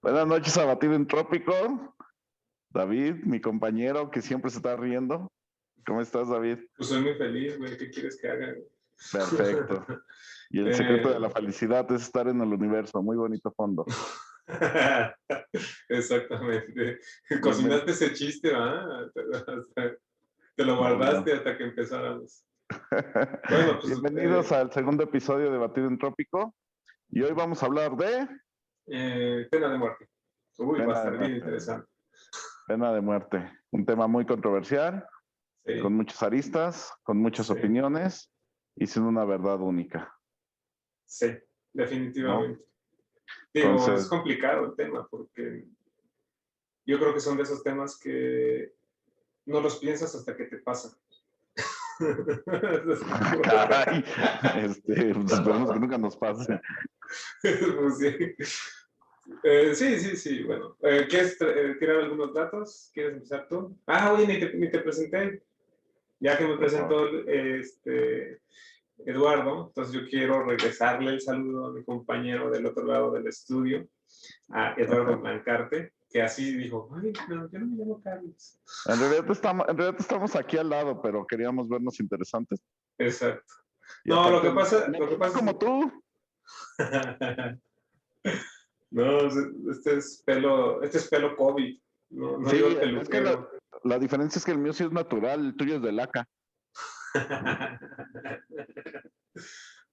Buenas noches a Batido en Trópico. David, mi compañero que siempre se está riendo. ¿Cómo estás, David? Pues soy muy feliz, güey. ¿Qué quieres que haga? Perfecto. Y el secreto de la felicidad es estar en el universo. Muy bonito fondo. Exactamente. Bienven... Cocinaste ese chiste, ¿verdad? Te lo No, no. guardaste hasta que empezáramos. Bueno, pues Bienvenidos al segundo episodio de Batido en Trópico. Y hoy vamos a hablar de pena de muerte. Uy, va a pena de estar bien muerte. interesante. Pena de muerte. Un tema muy controversial, con Sí, muchas aristas, con muchas sí, opiniones y sin una verdad única, sí, ¿no? definitivamente. Digo, es Entonces, complicado el tema porque yo creo que son de esos temas que no los piensas hasta que te pasa. caray, pues esperemos que nunca nos pase. Pues sí. Sí, bueno. ¿Quieres tirar algunos datos? ¿Quieres empezar tú? Ah, oye, ni te presenté. Ya que me Por favor. presentó Eduardo, entonces yo quiero regresarle el saludo a mi compañero del otro lado del estudio, a Eduardo Blancarte, que así dijo, ay, no, yo no me llamo Carlos. En realidad estamos aquí al lado, pero queríamos vernos interesantes. Exacto. Y No, lo aparte, que pasa, me lo que peiné pasa como tú. es... No, este es pelo COVID. No, no iba Sí, al es que la, peluquero. la diferencia es que el mío sí es natural, el tuyo es de laca.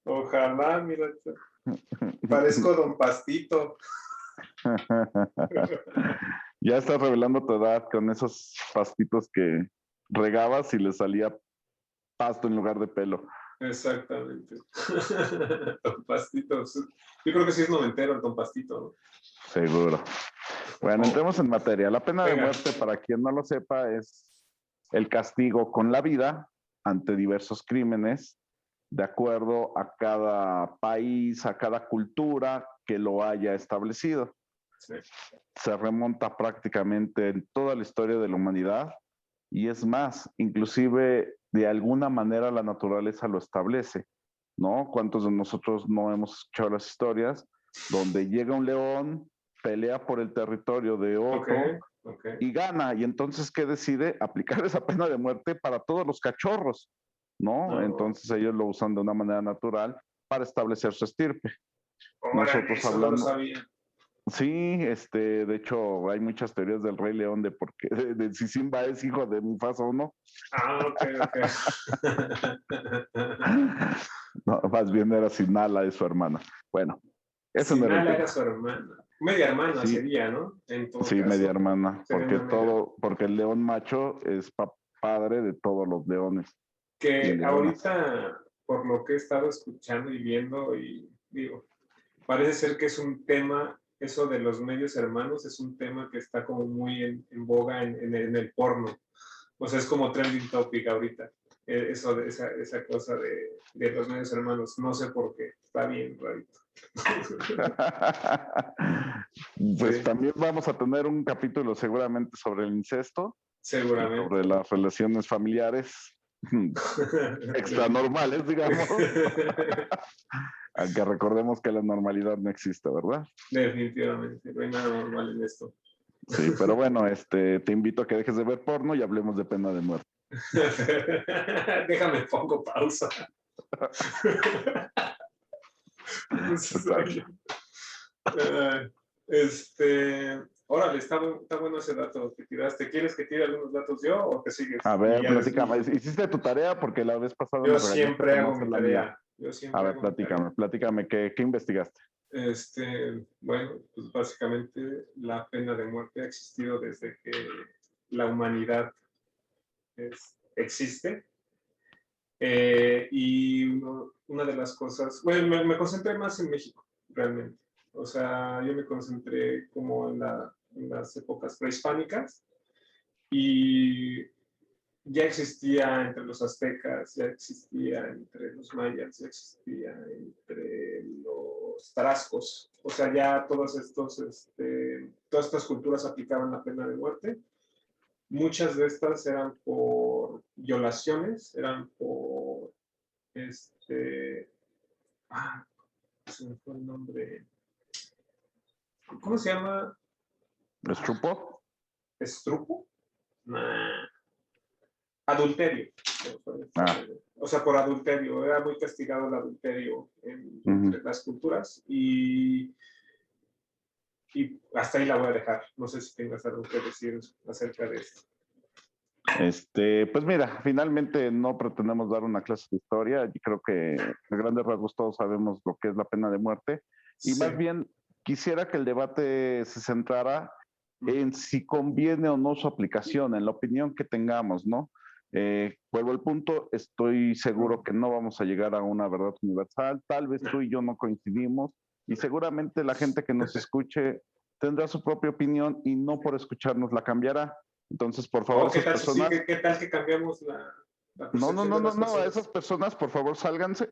Ojalá, mira, parezco Don Pastito. Ya estás revelando tu edad con esos pastitos que regabas y le salía pasto en lugar de pelo. Exactamente. Don Pastito. Yo creo que sí es noventero el Don Pastito, ¿no? Seguro. Bueno, Oh, entremos en materia. La pena de venga. muerte, para quien no lo sepa, es el castigo con la vida ante diversos crímenes, de acuerdo a cada país, a cada cultura que lo haya establecido. Sí, Se remonta prácticamente en toda la historia de la humanidad y es más, inclusive de alguna manera la naturaleza lo establece, ¿no? ¿Cuántos de nosotros no hemos escuchado las historias donde llega un león, pelea por el territorio de ok, otro ok. y gana? Y entonces, ¿qué decide? Aplicar esa pena de muerte para todos los cachorros, ¿no? No, Entonces ellos lo usan de una manera natural para establecer su estirpe. órale, Nosotros eso no lo hablamos, sabía. sí, de hecho hay muchas teorías del Rey León de por qué, de si Simba es hijo de Mufasa o no. Ah, ok, ok. No, más bien era Sinala de su hermana. Bueno, ese no era el Sinala era tema. su hermana. Media hermana Sí, sería, ¿no? En todo sí, media caso, hermana, sería una media hermana. porque el león macho es padre de todos los leones y Que leonas. ahorita, por lo que he estado escuchando y viendo, y digo, parece ser que es un tema, eso de los medios hermanos, es un tema que está como muy en boga en el porno. O sea, es como trending topic ahorita. Eso de esa cosa de los medios hermanos. No sé por qué. Está bien rarito. Pues Sí, también vamos a tener un capítulo seguramente sobre el incesto y sobre seguramente. las relaciones familiares extranormales, digamos. Aunque recordemos que la normalidad no existe, ¿verdad? Definitivamente. No hay nada normal en esto. Sí, pero bueno, te invito a que dejes de ver porno y hablemos de pena de muerte. Déjame pongo pausa. Está bien. Órale, está bueno ese dato que tiraste. ¿Quieres que tire algunos datos yo o te A sigues? Y ver, ya platícame. ¿Hiciste tu tarea? Porque la vez pasada yo me regañaste siempre por no hago hacer mi la mía. tarea. Yo A siempre ver, hago mi tarea. platícame, ¿qué investigaste? Bueno, pues básicamente la pena de muerte ha existido desde que la humanidad existe. Y una de las cosas, bueno, me concentré más en México, realmente. O sea, yo me concentré como en las épocas prehispánicas y ya existía entre los aztecas, ya existía entre los mayas, ya existía entre los tarascos. O sea, ya todas estas culturas aplicaban la pena de muerte. Muchas de estas eran por violaciones, eran por ah, se me fue el nombre. ¿Cómo se llama? ¿Estrupo? ¿Estrupo? Nah. Adulterio. Ah. O sea, por adulterio. Era muy castigado el adulterio entre las culturas y hasta ahí la voy a dejar. No sé si tengas algo que decir acerca de esto. Pues mira, finalmente no pretendemos dar una clase de historia. Yo creo que a grandes rasgos todos sabemos lo que es la pena de muerte. Y más bien quisiera que el debate se centrara en si conviene o no su aplicación, en la opinión que tengamos, ¿no? Vuelvo al punto, estoy seguro que no vamos a llegar a una verdad universal. Tal vez tú y yo no coincidimos y seguramente la gente que nos escuche tendrá su propia opinión y no por escucharnos la cambiará. Entonces, por favor, ¿qué esas tal, personas... ¿qué tal que cambiamos la No, percepción de las personas? a esas personas, por favor, sálganse.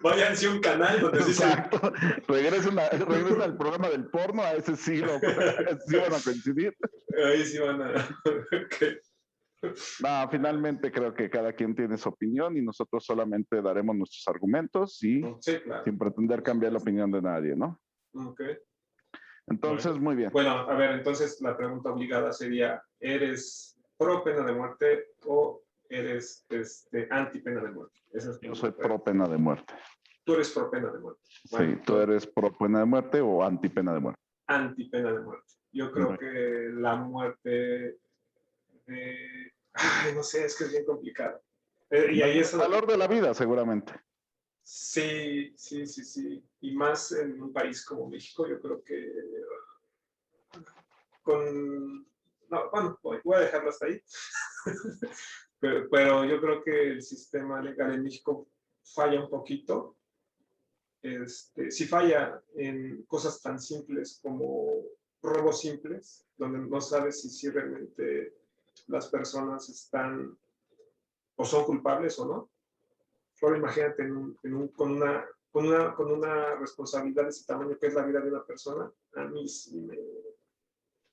Váyanse a un canal donde Exacto. Regresen al programa del porno, a ese sí, sí van a coincidir. Ahí sí van a... Okay. No, finalmente creo que cada quien tiene su opinión y nosotros solamente daremos nuestros argumentos y sí, claro. sin pretender cambiar la opinión de nadie, ¿no? Ok. Entonces, bueno, muy bien. Bueno, a ver, entonces la pregunta obligada sería, ¿eres pro pena de muerte o eres anti pena de muerte? Yo soy pro pena de muerte. Tú eres pro pena de muerte. Bueno, sí, ¿tú eres pro pena de muerte o anti pena de muerte? Anti pena de muerte. Yo creo que la muerte... Ay, no sé, es que es bien complicado. Y ahí es el valor de la vida, seguramente. Sí. Y más en un país como México, yo creo que no, bueno, voy a dejarlo hasta ahí. pero yo creo que el sistema legal en México falla un poquito. Si falla en cosas tan simples como robos simples, donde no sabes si realmente las personas están o son culpables o no. Ahora imagínate con una responsabilidad de ese tamaño que es la vida de una persona, a mí sí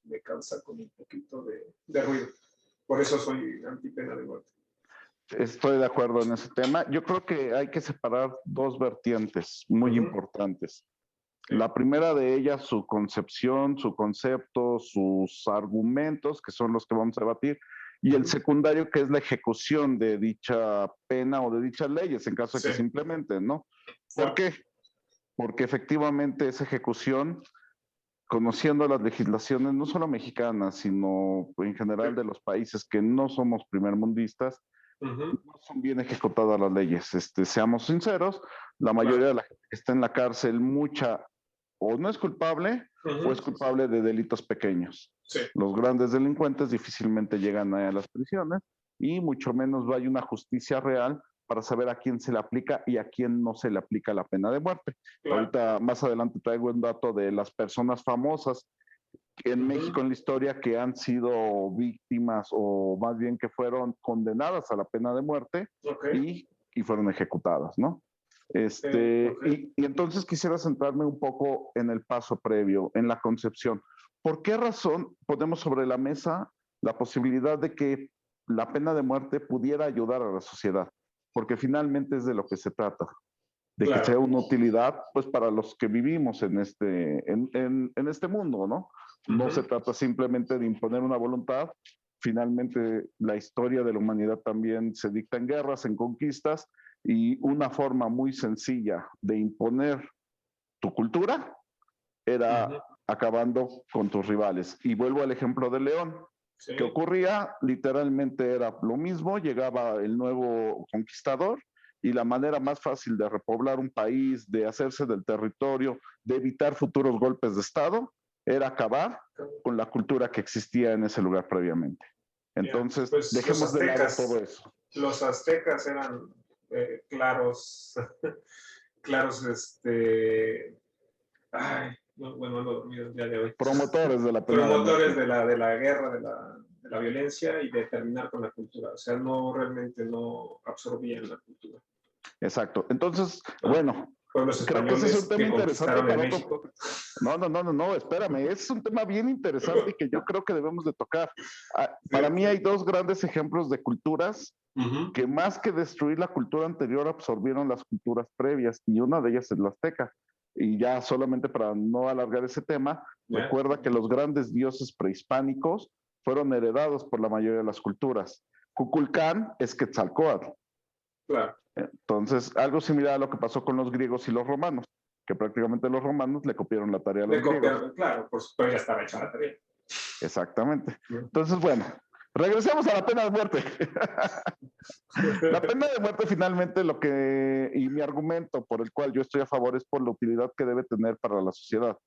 me causa como un poquito de ruido. Por eso soy anti pena de muerte. Estoy de acuerdo en ese tema. Yo creo que hay que separar dos vertientes muy importantes. Sí. La primera de ellas, su concepción, su concepto, sus argumentos, que son los que vamos a debatir, y el secundario, que es la ejecución de dicha pena o de dichas leyes, en caso de que se implementen, ¿no? ¿Por qué? Porque efectivamente esa ejecución, conociendo las legislaciones, no solo mexicanas, sino en general de los países que no somos primermundistas, no son bien ejecutadas las leyes. Seamos sinceros, la mayoría de la gente que está en la cárcel, mucha o no es culpable o es culpable de delitos pequeños. Sí. Los grandes delincuentes difícilmente llegan a las prisiones y mucho menos hay una justicia real para saber a quién se le aplica y a quién no se le aplica la pena de muerte. Claro. Ahorita más adelante traigo un dato de las personas famosas en México en la historia que han sido víctimas o más bien que fueron condenadas a la pena de muerte y fueron ejecutadas, ¿no? Y entonces quisiera centrarme un poco en el paso previo, en la concepción. ¿Por qué razón ponemos sobre la mesa la posibilidad de que la pena de muerte pudiera ayudar a la sociedad? Porque finalmente es de lo que se trata, de que sea una utilidad pues para los que vivimos en este mundo, ¿no? No se trata simplemente de imponer una voluntad. Finalmente, la historia de la humanidad también se dicta en guerras, en conquistas, y una forma muy sencilla de imponer tu cultura era acabando con tus rivales. Y vuelvo al ejemplo de León. Sí. ¿Qué ocurría? Literalmente era lo mismo, llegaba el nuevo conquistador y la manera más fácil de repoblar un país, de hacerse del territorio, de evitar futuros golpes de Estado, era acabar con la cultura que existía en ese lugar previamente. Entonces, pues dejemos de lado todo eso. Los aztecas eran claros, ay, bueno, no dormido el día de hoy. Promotores de la pena Promotores de la guerra, de la violencia y de terminar con la cultura. O sea, realmente no absorbían la cultura. Exacto. Entonces, bueno, creo que ese es un tema interesante para otro. No, espérame, es un tema bien interesante y que yo creo que debemos de tocar. Para mí hay dos grandes ejemplos de culturas que más que destruir la cultura anterior absorbieron las culturas previas y una de ellas es la azteca. y ya solamente para no alargar ese tema, recuerda que los grandes dioses prehispánicos fueron heredados por la mayoría de las culturas. Kukulcán es Quetzalcóatl. Claro. Entonces, algo similar a lo que pasó con los griegos y los romanos, que prácticamente los romanos le copiaron la tarea a los griegos. Claro, pero ya estaba hecha la tarea. Exactamente. Entonces, bueno, regresemos a la pena de muerte. La pena de muerte finalmente y mi argumento por el cual yo estoy a favor es por la utilidad que debe tener para la sociedad.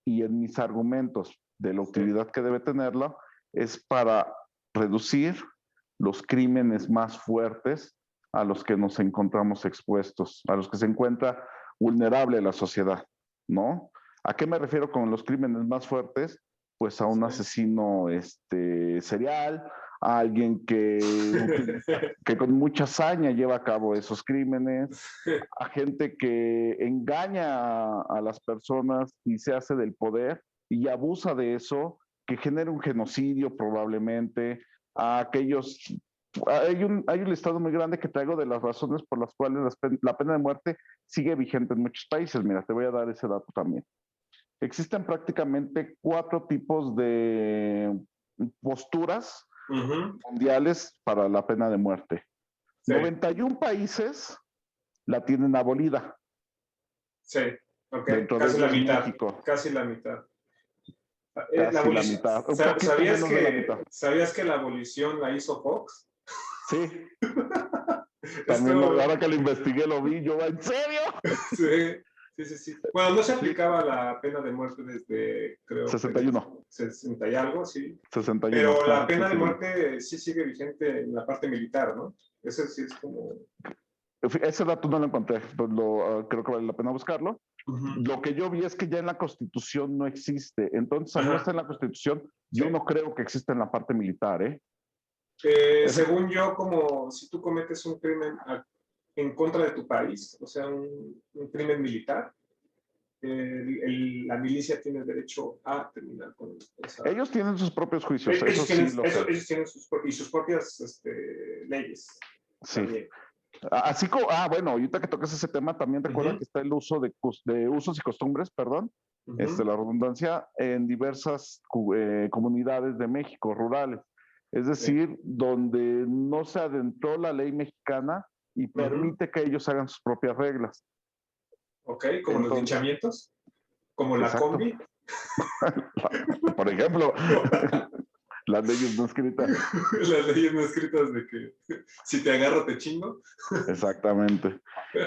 Y en mis argumentos de la utilidad que debe tenerla es para reducir los crímenes más fuertes a los que nos encontramos expuestos, a los que se encuentra vulnerable la sociedad, ¿no? ¿A qué me refiero con los crímenes más fuertes? Pues a un asesino serial, a alguien que con mucha hazaña lleva a cabo esos crímenes, a gente que engaña a las personas y se hace del poder y abusa de eso, que genera un genocidio probablemente, a aquellos... Hay un listado muy grande que traigo de las razones por las cuales la pena de muerte sigue vigente en muchos países. Mira, te voy a dar ese dato también. Existen prácticamente 4 tipos de posturas mundiales para la pena de muerte. Sí. 91 países la tienen abolida. Sí, ok. Casi la mitad. México. Casi la mitad. Casi la mitad. ¿Sabías que la abolición la hizo Fox? Sí. También ahora que lo investigué lo vi, yo, ¿en serio? Sí. Bueno, no se aplicaba la pena de muerte desde, creo... 61. 60 y algo, sí. 61. Pero la pena de muerte sí sigue vigente en la parte militar, ¿no? Ese sí es como... Ese dato no lo encontré, pues creo que vale la pena buscarlo. Lo que yo vi es que ya en la Constitución no existe. Entonces, al no estar en la Constitución, yo no creo que exista en la parte militar, ¿eh? Según yo, como si tú cometes un crimen en contra de tu país, o sea, un crimen militar, la milicia tiene derecho a terminar con esa... Ellos tienen sus propios juicios. Ellos tienen sus propias leyes. Sí. También. Así como, bueno, ahorita que tocas ese tema, también recuerda que está el uso de usos y costumbres, perdón, la redundancia, en diversas comunidades de México, rurales. Es decir, donde no se adentró la ley mexicana y permite que ellos hagan sus propias reglas. Ok, como los linchamientos, como la combi. Por ejemplo, las leyes no escritas. Las leyes no escritas de que si te agarro te chingo. Exactamente.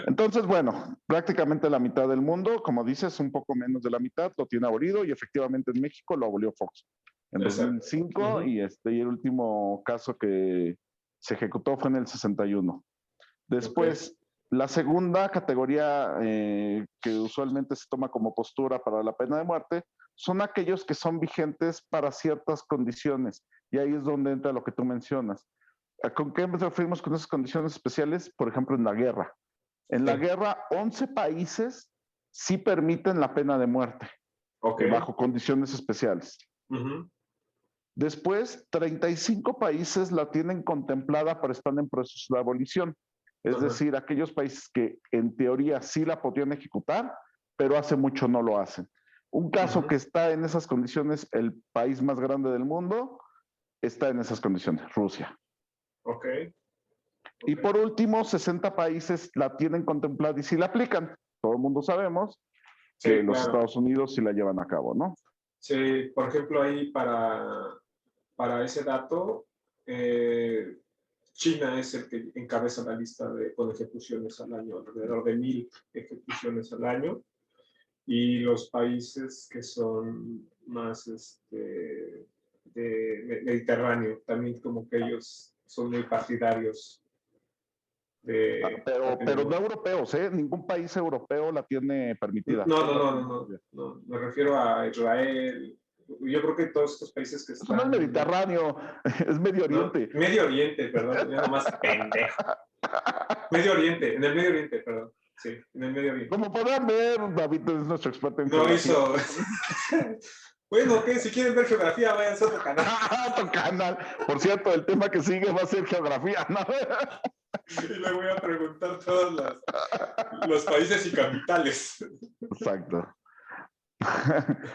Entonces, bueno, prácticamente la mitad del mundo, como dices, un poco menos de la mitad lo tiene abolido y efectivamente en México lo abolió Fox en 2005 y el último caso que se ejecutó fue en el 61. Después, la segunda categoría que usualmente se toma como postura para la pena de muerte son aquellos que son vigentes para ciertas condiciones. Y ahí es donde entra lo que tú mencionas. ¿Con qué nos referimos con esas condiciones especiales? Por ejemplo, en la guerra. En la guerra, 11 países sí permiten la pena de muerte bajo condiciones especiales. Después, 35 países la tienen contemplada pero están en proceso de abolición. Es decir, aquellos países que en teoría sí la podrían ejecutar, pero hace mucho no lo hacen. Un caso que está en esas condiciones, el país más grande del mundo, está en esas condiciones, Rusia. Y por último, 60 países la tienen contemplada y sí la aplican. Todo el mundo sabemos que los Estados Unidos sí la llevan a cabo, ¿no? Sí, por ejemplo, ahí para ese dato, China es el que encabeza la lista con ejecuciones al año, alrededor de 1000 ejecuciones al año. Y los países que son más de Mediterráneo, también como que ellos son muy partidarios pero no europeos, ¿eh? Ningún país europeo la tiene permitida. No. Me refiero a Israel. Yo creo que todos estos países que están... No es Mediterráneo, es Medio Oriente. No, Medio Oriente, perdón, ya nomás pendejo. En el Medio Oriente, perdón. Sí, en el Medio Oriente. Como podrán ver, David es nuestro experto en geografía. No hizo... Bueno, si quieren ver geografía, vayan a otro canal. Otro canal. Por cierto, el tema que sigue va a ser geografía, ¿no? Y le voy a preguntar todos los países y capitales. Exacto.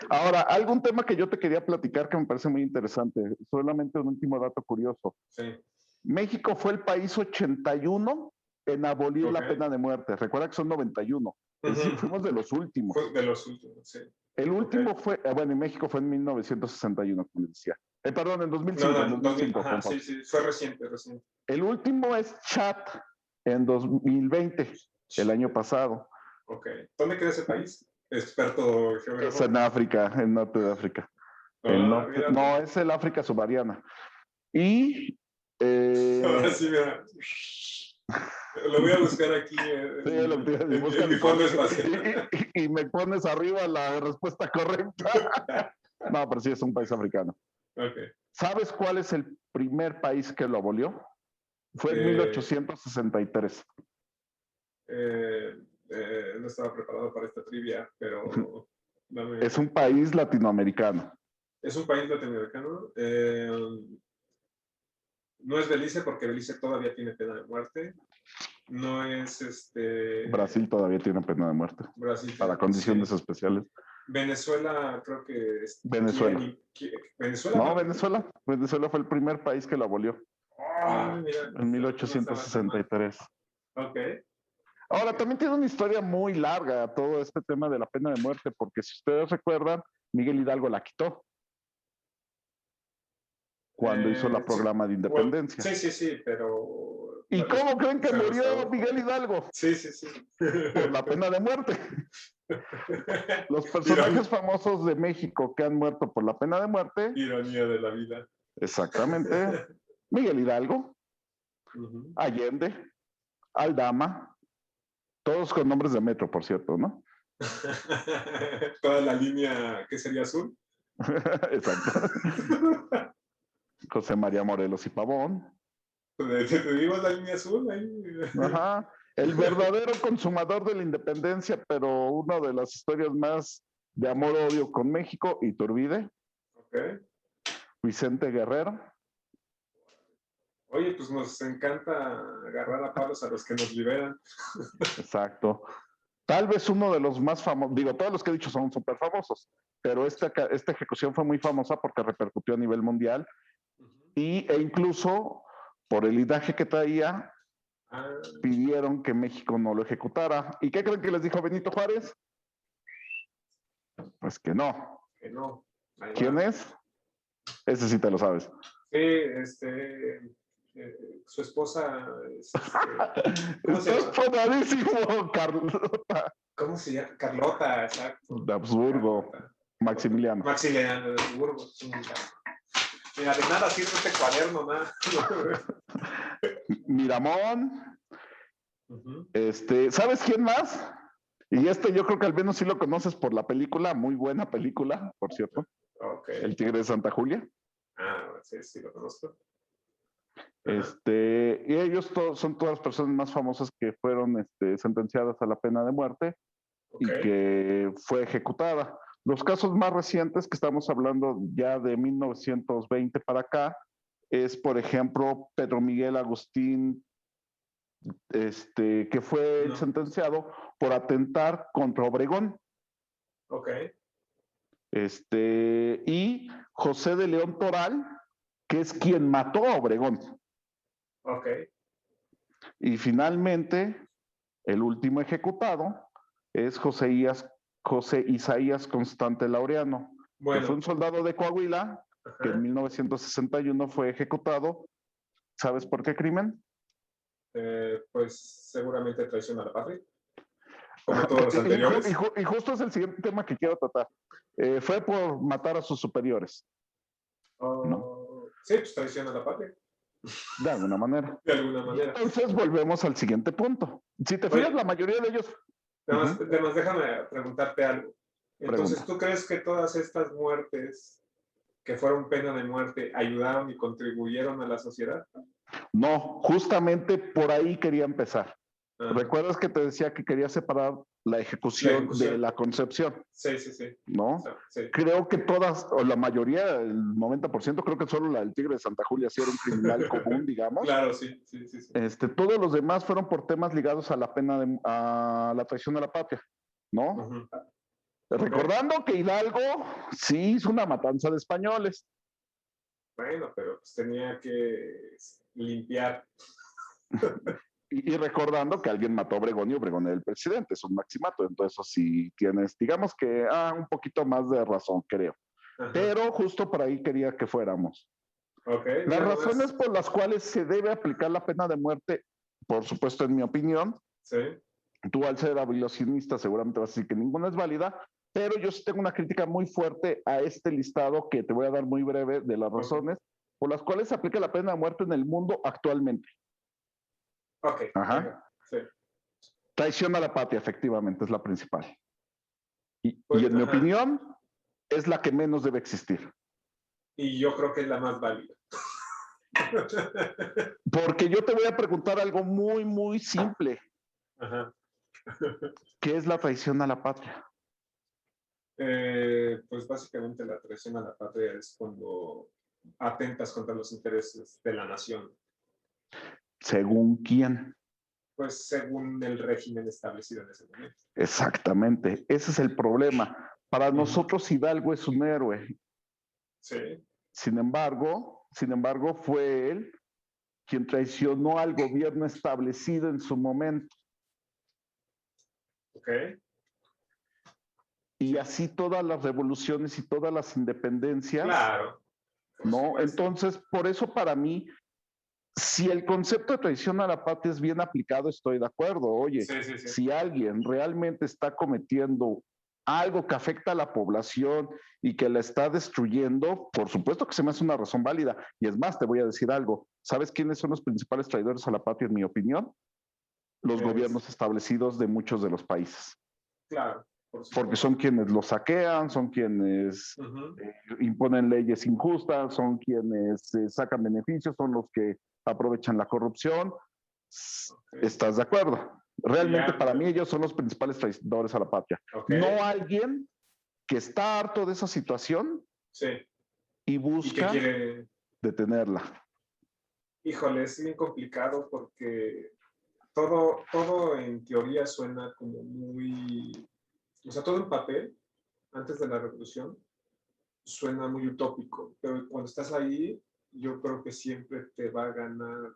Ahora, algún tema que yo te quería platicar que me parece muy interesante, solamente un último dato curioso. Sí. México fue el país 81 en abolir la pena de muerte. Recuerda que son 91. Es decir, fuimos de los últimos. Fue de los últimos, sí. El último fue, bueno, en México fue en 1961, como decía. Perdón, en 2005. No, en 2005 ajá, sí, fue reciente. El último es Chad, en 2020, el año pasado. Ok. ¿Dónde queda ese país? Experto geógrafo. Es en África, en norte de África. No, es el África subsahariana. Y... Ahora sí, mira. Lo voy a buscar aquí en mi fondo espacial. Y me pones arriba la respuesta correcta. No, pero sí es un país africano. Okay. ¿Sabes cuál es el primer país que lo abolió? Fue en 1863. No estaba preparado para esta trivia, pero... Es un país latinoamericano. ¿Es un país latinoamericano? No es Belice, porque Belice todavía tiene pena de muerte. No es Brasil todavía tiene pena de muerte. Brasil para condiciones especiales. Venezuela, creo que es... Venezuela. ¿Venezuela? No, Venezuela. Venezuela fue el primer país que lo abolió. Mira, en 1863. Ok. Ahora, también tiene una historia muy larga todo este tema de la pena de muerte, porque si ustedes recuerdan, Miguel Hidalgo la quitó cuando hizo la proclama de independencia. Sí, pero... ¿Y cómo creen que murió Miguel Hidalgo? Sí. Por la pena de muerte. Los personajes famosos de México que han muerto por la pena de muerte. Ironía de la vida. Exactamente. Miguel Hidalgo, Allende, Aldama, todos con nombres de metro, por cierto, ¿no? Toda la línea, ¿qué sería azul? Exacto. José María Morelos y Pavón. ¿Te digo la línea azul? Ahí. Ajá. El verdadero consumador de la independencia, pero una de las historias más de amor-odio con México, Iturbide. Ok. Vicente Guerrero. Oye, pues nos encanta agarrar a palos a los que nos liberan. Exacto. Tal vez uno de los más famosos, digo, todos los que he dicho son súper famosos, pero esta ejecución fue muy famosa porque repercutió a nivel mundial e incluso por el linaje que traía, pidieron que México no lo ejecutara. ¿Y qué creen que les dijo Benito Juárez? Pues que no. Que no. ¿Quién es? Ese sí te lo sabes. Sí, su esposa Estás ponadísimo, Carlota. ¿Cómo se llama? Carlota, exacto. De Habsburgo. Carlota. Maximiliano. Maximiliano de Habsburgo. Mira, de nada sirve este cuaderno, nada. Miramón. ¿Sabes quién más? Y yo creo que al menos sí lo conoces por la película, muy buena película, por cierto. Okay. El Tigre de Santa Julia. Sí, lo conozco. Y ellos son todas las personas más famosas que fueron sentenciadas a la pena de muerte y que fue ejecutada. Los casos más recientes que estamos hablando ya de 1920 para acá es, por ejemplo, Pedro Miguel Agustín, que fue sentenciado por atentar contra Obregón. Ok. Y José de León Toral, que es quien mató a Obregón. Ok. Y finalmente, el último ejecutado es José Isaías Constante Laureano, que fue un soldado de Coahuila, que en 1961 fue ejecutado. ¿Sabes por qué crimen? Pues seguramente traición a la patria. Como todos los anteriores. Y justo es el siguiente tema que quiero tratar. Fue por matar a sus superiores. ¿No? Sí, pues traición a la patria. De alguna manera. De alguna manera. Entonces volvemos al siguiente punto. Si te fijas, la mayoría de ellos... Además, déjame preguntarte algo. Entonces, ¿tú crees que todas estas muertes que fueron pena de muerte ayudaron y contribuyeron a la sociedad? No, justamente por ahí quería empezar. ¿Recuerdas que te decía que quería separar la ejecución de la concepción? Sí. ¿No? Sí. Creo que todas, o la mayoría, el 90%, creo que solo la del Tigre de Santa Julia sí era un criminal común, digamos. Claro, sí. Todos los demás fueron por temas ligados a la pena a la traición a la patria. ¿no? Ujú. Recordando que Hidalgo sí hizo una matanza de españoles. Bueno, pero pues tenía que limpiar. Y recordando que alguien mató a Obregón y Obregón era el presidente, es un maximato. Entonces, eso sí tienes, digamos que un poquito más de razón, creo. Ajá. Pero justo por ahí quería que fuéramos. Ok, Las nada razones más. por las cuales se debe aplicar la pena de muerte, por supuesto, en mi opinión, Sí. tú al ser abolicionista seguramente vas a decir que ninguna es válida, pero yo sí tengo una crítica muy fuerte a este listado que te voy a dar muy breve de las Ok. razones por las cuales se aplica la pena de muerte en el mundo actualmente. Ok, Ajá. venga. Sí. Traición a la patria, efectivamente, es la principal. Y Pues, en mi ajá. opinión, es la que menos debe existir. Y yo creo que es la más válida. Porque yo te voy a preguntar algo muy, muy simple. Ajá. ¿Qué es la traición a la patria? Pues básicamente la traición a la patria es cuando atentas contra los intereses de la nación, ¿Según quién? pues según el régimen establecido en ese momento. Exactamente. Ese es el problema. Para Ujú. nosotros Hidalgo es un héroe. Sí, Sin embargo, fue él quien traicionó al gobierno establecido en su momento. ok. Y así todas las revoluciones y todas las independencias, Claro, por ¿no? supuesto. Entonces, por eso para mí, si el concepto de traición a la patria es bien aplicado, estoy de acuerdo. Oye, Sí, sí, sí. si alguien realmente está cometiendo algo que afecta a la población y que la está destruyendo, por supuesto que se me hace una razón válida. Y es más, te voy a decir algo. ¿Sabes quiénes son los principales traidores a la patria, en mi opinión? Los gobiernos establecidos de muchos de los países. Claro, por Porque supuesto. son quienes los saquean, son quienes Ujú. imponen leyes injustas, son quienes sacan beneficios, son los que aprovechan la corrupción. Ok. ¿Estás de acuerdo? Y Realmente ya, para mí ellos son los principales traidores a la patria. ok. No alguien que está harto de esa situación Sí. y ¿Y qué busca quiere? detenerla. Híjole, es bien complicado porque todo en teoría suena como muy, o sea, todo en papel, antes de la revolución, suena muy utópico, pero cuando estás ahí, yo creo que siempre te va a ganar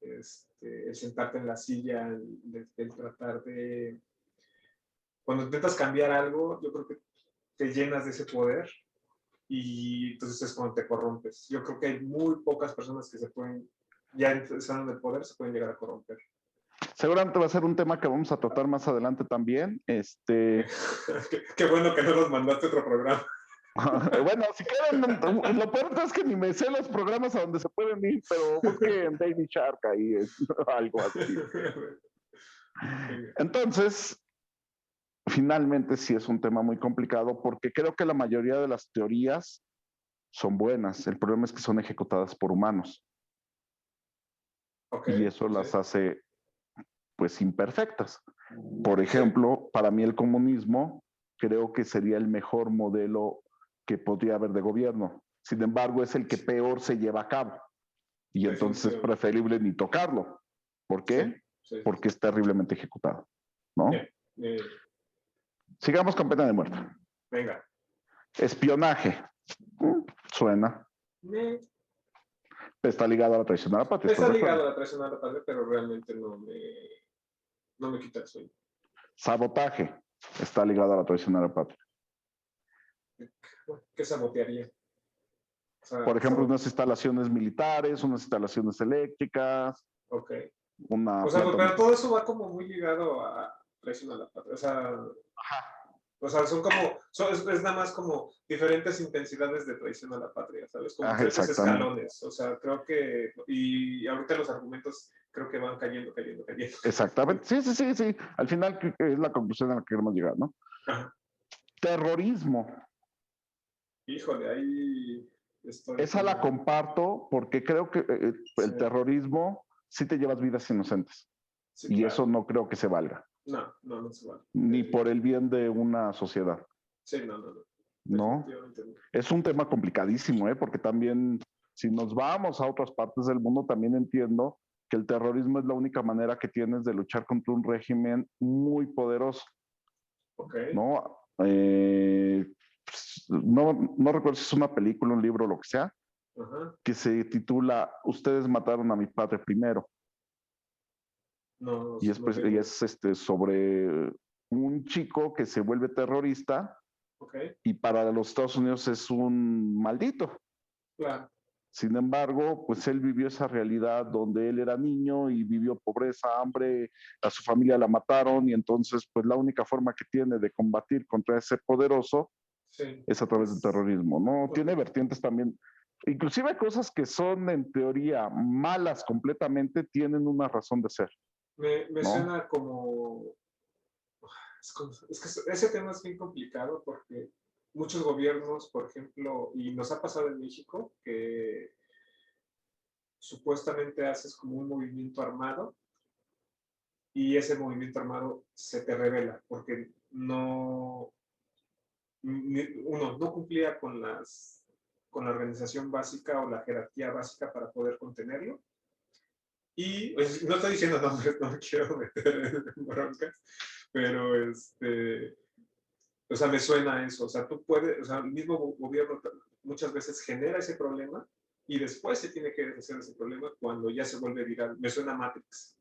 el sentarte en la silla, el tratar de... Cuando intentas cambiar algo, yo creo que te llenas de ese poder y entonces es cuando te corrompes. Yo creo que hay muy pocas personas que se pueden, ya estando en el poder, se pueden llegar a corromper. Seguramente va a ser un tema que vamos a tratar más adelante también. Qué bueno que no nos mandaste otro programa. Bueno, si quieren, lo peor es que ni me sé los programas a donde se pueden ir, pero busquen Baby Shark ahí, algo así. Entonces, finalmente sí es un tema muy complicado porque creo que la mayoría de las teorías son buenas. El problema es que son ejecutadas por humanos Ok, y eso sí. las hace pues imperfectas. Por ejemplo, para mí el comunismo creo que sería el mejor modelo que podría haber de gobierno. Sin embargo, es el que peor se lleva a cabo y entonces es Definitivamente. preferible ni tocarlo. ¿Por Sí, qué? sí. Porque es terriblemente ejecutado, ¿no? Bien, bien. Sigamos con pena de muerte. Venga. Espionaje. Suena. Está ligado a la traición a la patria. Está ¿Estás de ligado acuerdo? a la traición a la patria, pero realmente no me quita el sueño. Sabotaje. Está ligado a la traición a la patria. ¿Qué sabotearía? O sea, Por ejemplo, unas instalaciones militares, unas instalaciones eléctricas, ok. una O sea, planta pero nuclear. todo eso va como muy ligado a traición a la patria. O sea, son como, es nada más como diferentes intensidades de traición a la patria, ¿sabes? Como diferentes Exactamente. escalones. O sea, creo que, y ahorita los argumentos creo que van cayendo, cayendo, cayendo. Exactamente. Sí, sí, sí, sí. Al final es la conclusión a la que queremos llegar, ¿no? Ajá. Terrorismo. Híjole, ahí estoy Esa la como, comparto porque creo que sí, el terrorismo sí te llevas vidas inocentes sí, y eso claro. no creo que se valga, No se vale. ni por el bien de una sociedad, Sí, no. ¿no? Definitivamente no. Es un tema complicadísimo, ¿eh? Porque también si nos vamos a otras partes del mundo, también entiendo que el terrorismo es la única manera que tienes de luchar contra un régimen muy poderoso. Ok. ¿no? No recuerdo si es una película, un libro, lo que sea, Ajá. que se titula Ustedes mataron a mi padre primero. No, Y es, no y tengo. es sobre un chico que se vuelve terrorista Ok. y para los Estados Unidos es un maldito. Claro. Sin embargo, pues él vivió esa realidad donde él era niño y vivió pobreza, hambre, a su familia la mataron y entonces pues la única forma que tiene de combatir contra ese poderoso Sí. es a través del Es terrorismo, ¿no? Tiene correcto. vertientes también, inclusive cosas que son en teoría malas completamente, tienen una razón de ser, Me ¿no? suena como. Es que ese tema es bien complicado porque muchos gobiernos, por ejemplo, y nos ha pasado en México, que supuestamente haces como un movimiento armado y ese movimiento armado se te revela porque uno no cumplía con la organización básica o la jerarquía básica para poder contenerlo. Y pues, no estoy diciendo nombres, no me quiero meter en broncas, pero o sea, me suena a eso. O sea, tú puedes, o sea, el mismo gobierno muchas veces genera ese problema y después se tiene que deshacer ese problema cuando ya se vuelve viral. Me suena a Matrix.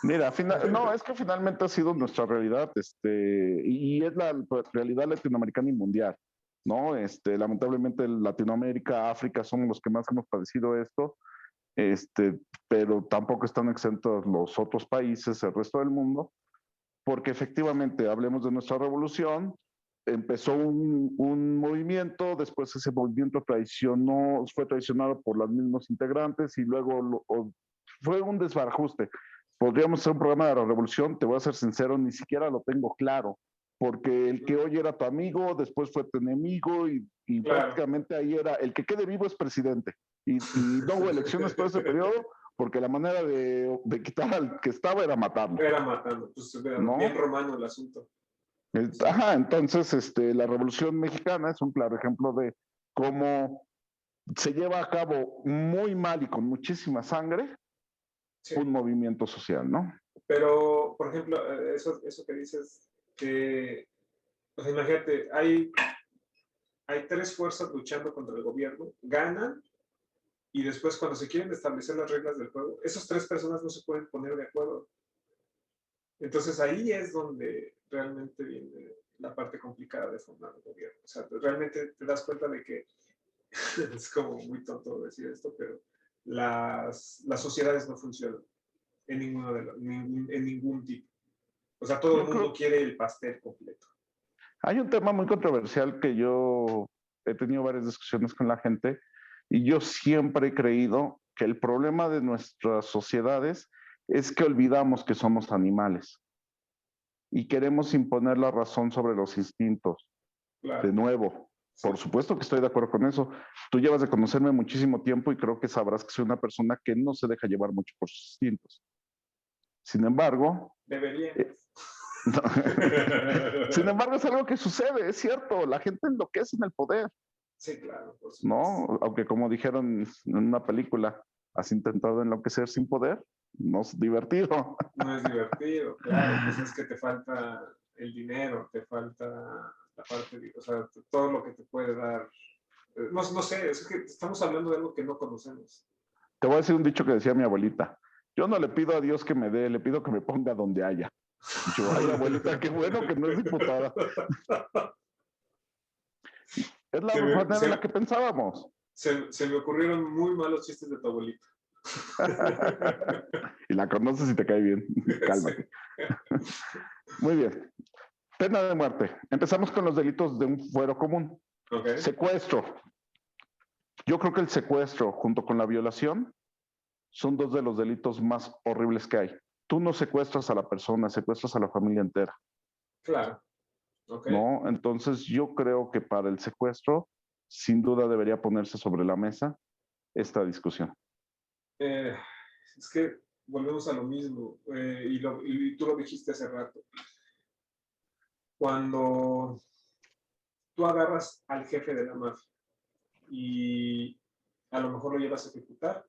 Mira, no, es que finalmente ha sido nuestra realidad, y es la realidad latinoamericana y mundial, ¿no? Lamentablemente Latinoamérica, África somos los que más hemos padecido esto, pero tampoco están exentos los otros países, el resto del mundo, porque efectivamente, hablemos de nuestra revolución, empezó un movimiento, después ese movimiento fue traicionado por los mismos integrantes y luego fue un desbarajuste. Podríamos hacer un programa de la revolución, te voy a ser sincero, ni siquiera lo tengo claro, porque el que hoy era tu amigo, después fue tu enemigo y Claro. prácticamente ahí era, el que quede vivo es presidente. Y no hubo elecciones todo ese periodo porque la manera de quitar al que estaba era matarlo, Era matando. Pues bien ¿no? romano el asunto. Sí. Ajá, entonces la Revolución Mexicana es un claro ejemplo de cómo se lleva a cabo muy mal y con muchísima sangre Sí. un movimiento social, ¿no? Pero, por ejemplo, eso que dices, que, pues imagínate, hay tres fuerzas luchando contra el gobierno, ganan y después cuando se quieren establecer las reglas del juego, esas tres personas no se pueden poner de acuerdo. Entonces ahí es donde realmente viene la parte complicada de formar un gobierno. O sea, realmente te das cuenta de que es como muy tonto decir esto, pero las sociedades no funcionan en en ningún tipo. O sea, todo el Yo mundo creo, quiere el pastel completo. hay un tema muy controversial que yo he tenido varias discusiones con la gente y yo siempre he creído que el problema de nuestras sociedades es que olvidamos que somos animales y queremos imponer la razón sobre los instintos. De Claro, nuevo, sí. por supuesto que estoy de acuerdo con eso. Tú llevas de conocerme muchísimo tiempo y creo que sabrás que soy una persona que no se deja llevar mucho por sus instintos. Sin embargo, Deberíamos. no. Sin embargo, es algo que sucede, es cierto, la gente enloquece en el poder, Sí, claro, por supuesto. ¿no? Aunque como dijeron en una película, has intentado enloquecer sin poder, no es divertido. No es divertido, claro, pues es que te falta el dinero, te falta la parte, o sea, todo lo que te puede dar. No, no sé, es que estamos hablando de algo que no conocemos. Te voy a decir un dicho que decía mi abuelita. Yo no le pido a Dios que me dé, le pido que me ponga donde haya. Yo, ay, abuelita, qué bueno que no es diputada. Es la Se me, manera en la se, que pensábamos. se me ocurrieron muy malos chistes de tu abuelito. Y la conoces y te cae bien. Sí. Cálmate. Muy bien. Pena de muerte. Empezamos con los delitos de un fuero común. Ok, Secuestro. Yo creo que el secuestro junto con la violación son dos de los delitos más horribles que hay. Tú no secuestras a la persona, secuestras a la familia entera, claro, ok. ¿no? Entonces yo creo que para el secuestro, sin duda debería ponerse sobre la mesa esta discusión. Eh, es que volvemos a lo mismo, y tú lo dijiste hace rato. Cuando tú agarras al jefe de la mafia y a lo mejor lo llevas a ejecutar,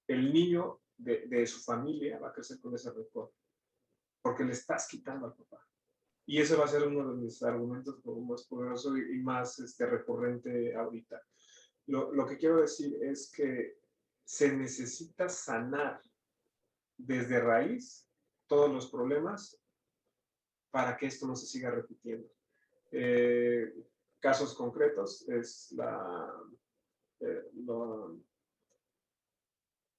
el niño de su familia va a crecer con ese rencor, porque le estás quitando al papá. Y ese va a ser uno de mis argumentos como más poderoso y más recurrente ahorita. Lo que quiero decir es que se necesita sanar desde raíz todos los problemas para que esto no se siga repitiendo. Casos concretos es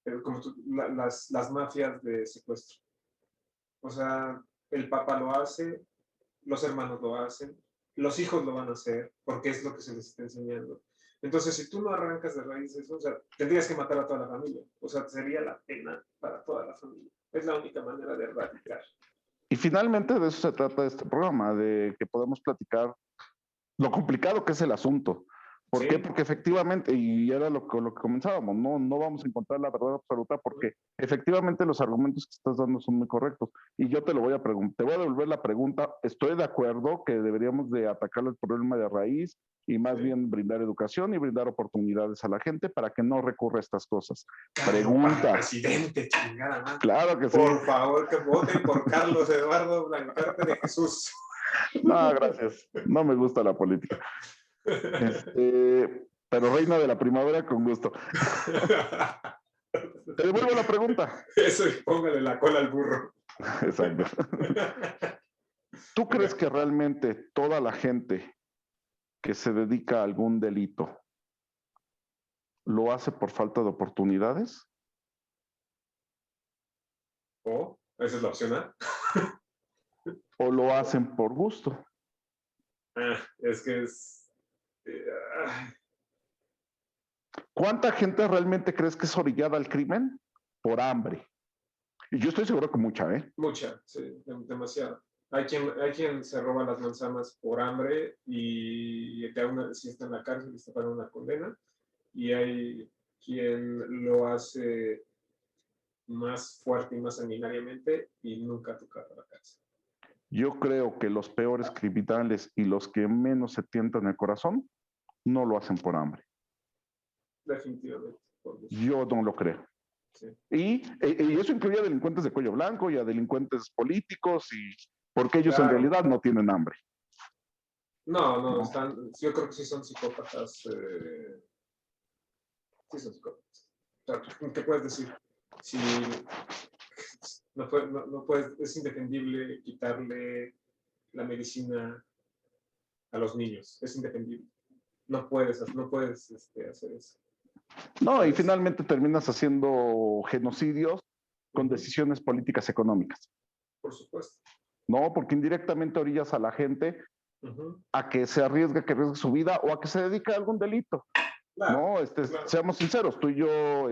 las mafias de secuestro. O sea, el papá lo hace, los hermanos lo hacen, los hijos lo van a hacer, porque es lo que se les está enseñando. Entonces, si tú no arrancas de raíz eso, o sea, tendrías que matar a toda la familia. O sea, sería la pena para toda la familia. Es la única manera de erradicar. Y finalmente de eso se trata este programa, de que podamos platicar lo complicado que es el asunto. ¿Por qué? Porque efectivamente, y era lo que comenzábamos, no vamos a encontrar la verdad absoluta porque efectivamente los argumentos que estás dando son muy correctos. Y yo te lo voy a preguntar, te voy a devolver la pregunta. Estoy de acuerdo que deberíamos de atacar el problema de raíz y más bien brindar educación y brindar oportunidades a la gente para que no recurra a estas cosas. Pregunta. Presidente, chingada madre. Claro que sí. Por favor, que voten por Carlos Eduardo Blancarte de Jesús. No, gracias. No me gusta la política. Pero reina de la primavera, con gusto. Te devuelvo la pregunta. Eso, y póngale la cola al burro. Exacto. ¿Tú crees que realmente toda la gente que se dedica a algún delito lo hace por falta de oportunidades? ¿O esa es la opción A? ¿O lo hacen por gusto? Es que es... ¿Cuánta gente realmente crees que es orillada al crimen? Por hambre. Y yo estoy seguro que mucha, ¿eh? Mucha, sí, demasiado. Hay quien se roba las manzanas por hambre y si está en la cárcel, está para una condena. Y hay quien lo hace más fuerte y más sanguinariamente y nunca toca la cárcel. Yo creo que los peores criminales y los que menos se tientan el corazón no lo hacen por hambre. Definitivamente. Yo no lo creo. Sí. Y eso incluye a delincuentes de cuello blanco y a delincuentes políticos, y porque ellos en realidad no tienen hambre. No. Yo creo que sí son psicópatas. Sí son psicópatas. O sea, ¿qué puedes decir? Si no puedes, es indefendible quitarle la medicina a los niños. Es indefendible. No puedes hacer eso. No, y finalmente terminas haciendo genocidios con decisiones políticas económicas. Por supuesto. No, porque indirectamente orillas a la gente a que se arriesgue, su vida o a que se dedique a algún delito. Claro, no, claro. Seamos sinceros, tú y yo,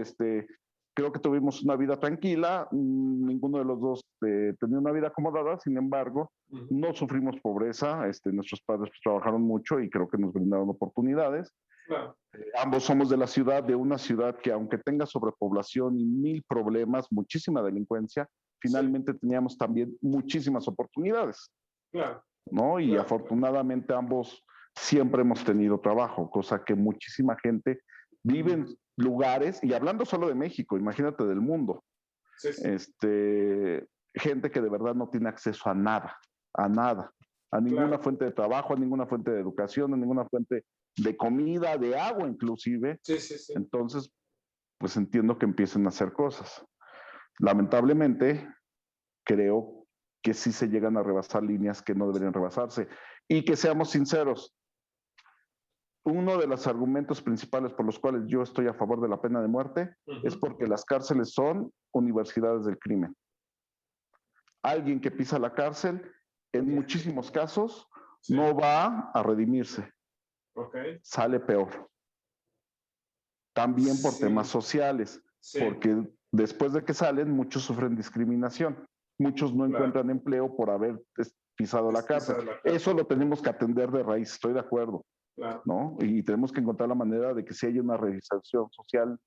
creo que tuvimos una vida tranquila, ninguno de los dos tenía una vida acomodada, sin embargo, no sufrimos pobreza, nuestros padres pues, trabajaron mucho y creo que nos brindaron oportunidades. Claro. Ambos somos de una ciudad que aunque tenga sobrepoblación y 1000 problemas, muchísima delincuencia, finalmente teníamos también muchísimas oportunidades. Claro. ¿No? Y afortunadamente ambos siempre hemos tenido trabajo, cosa que muchísima gente vive en lugares, y hablando solo de México, imagínate del mundo, gente que de verdad no tiene acceso a nada, a ninguna fuente de trabajo, a ninguna fuente de educación, a ninguna fuente de comida, de agua inclusive. Entonces, pues entiendo que empiecen a hacer cosas. Lamentablemente, creo que sí se llegan a rebasar líneas que no deberían rebasarse. Y que seamos sinceros, uno de los argumentos principales por los cuales yo estoy a favor de la pena de muerte es porque las cárceles son universidades del crimen. Alguien que pisa la cárcel, en muchísimos casos, no va a redimirse. Sale peor. También por temas sociales, porque después de que salen, muchos sufren discriminación. Muchos no encuentran empleo por haber pisado la cárcel. Eso lo tenemos que atender de raíz, estoy de acuerdo. Claro. ¿No? Y tenemos que encontrar la manera de que se haya una reinserción social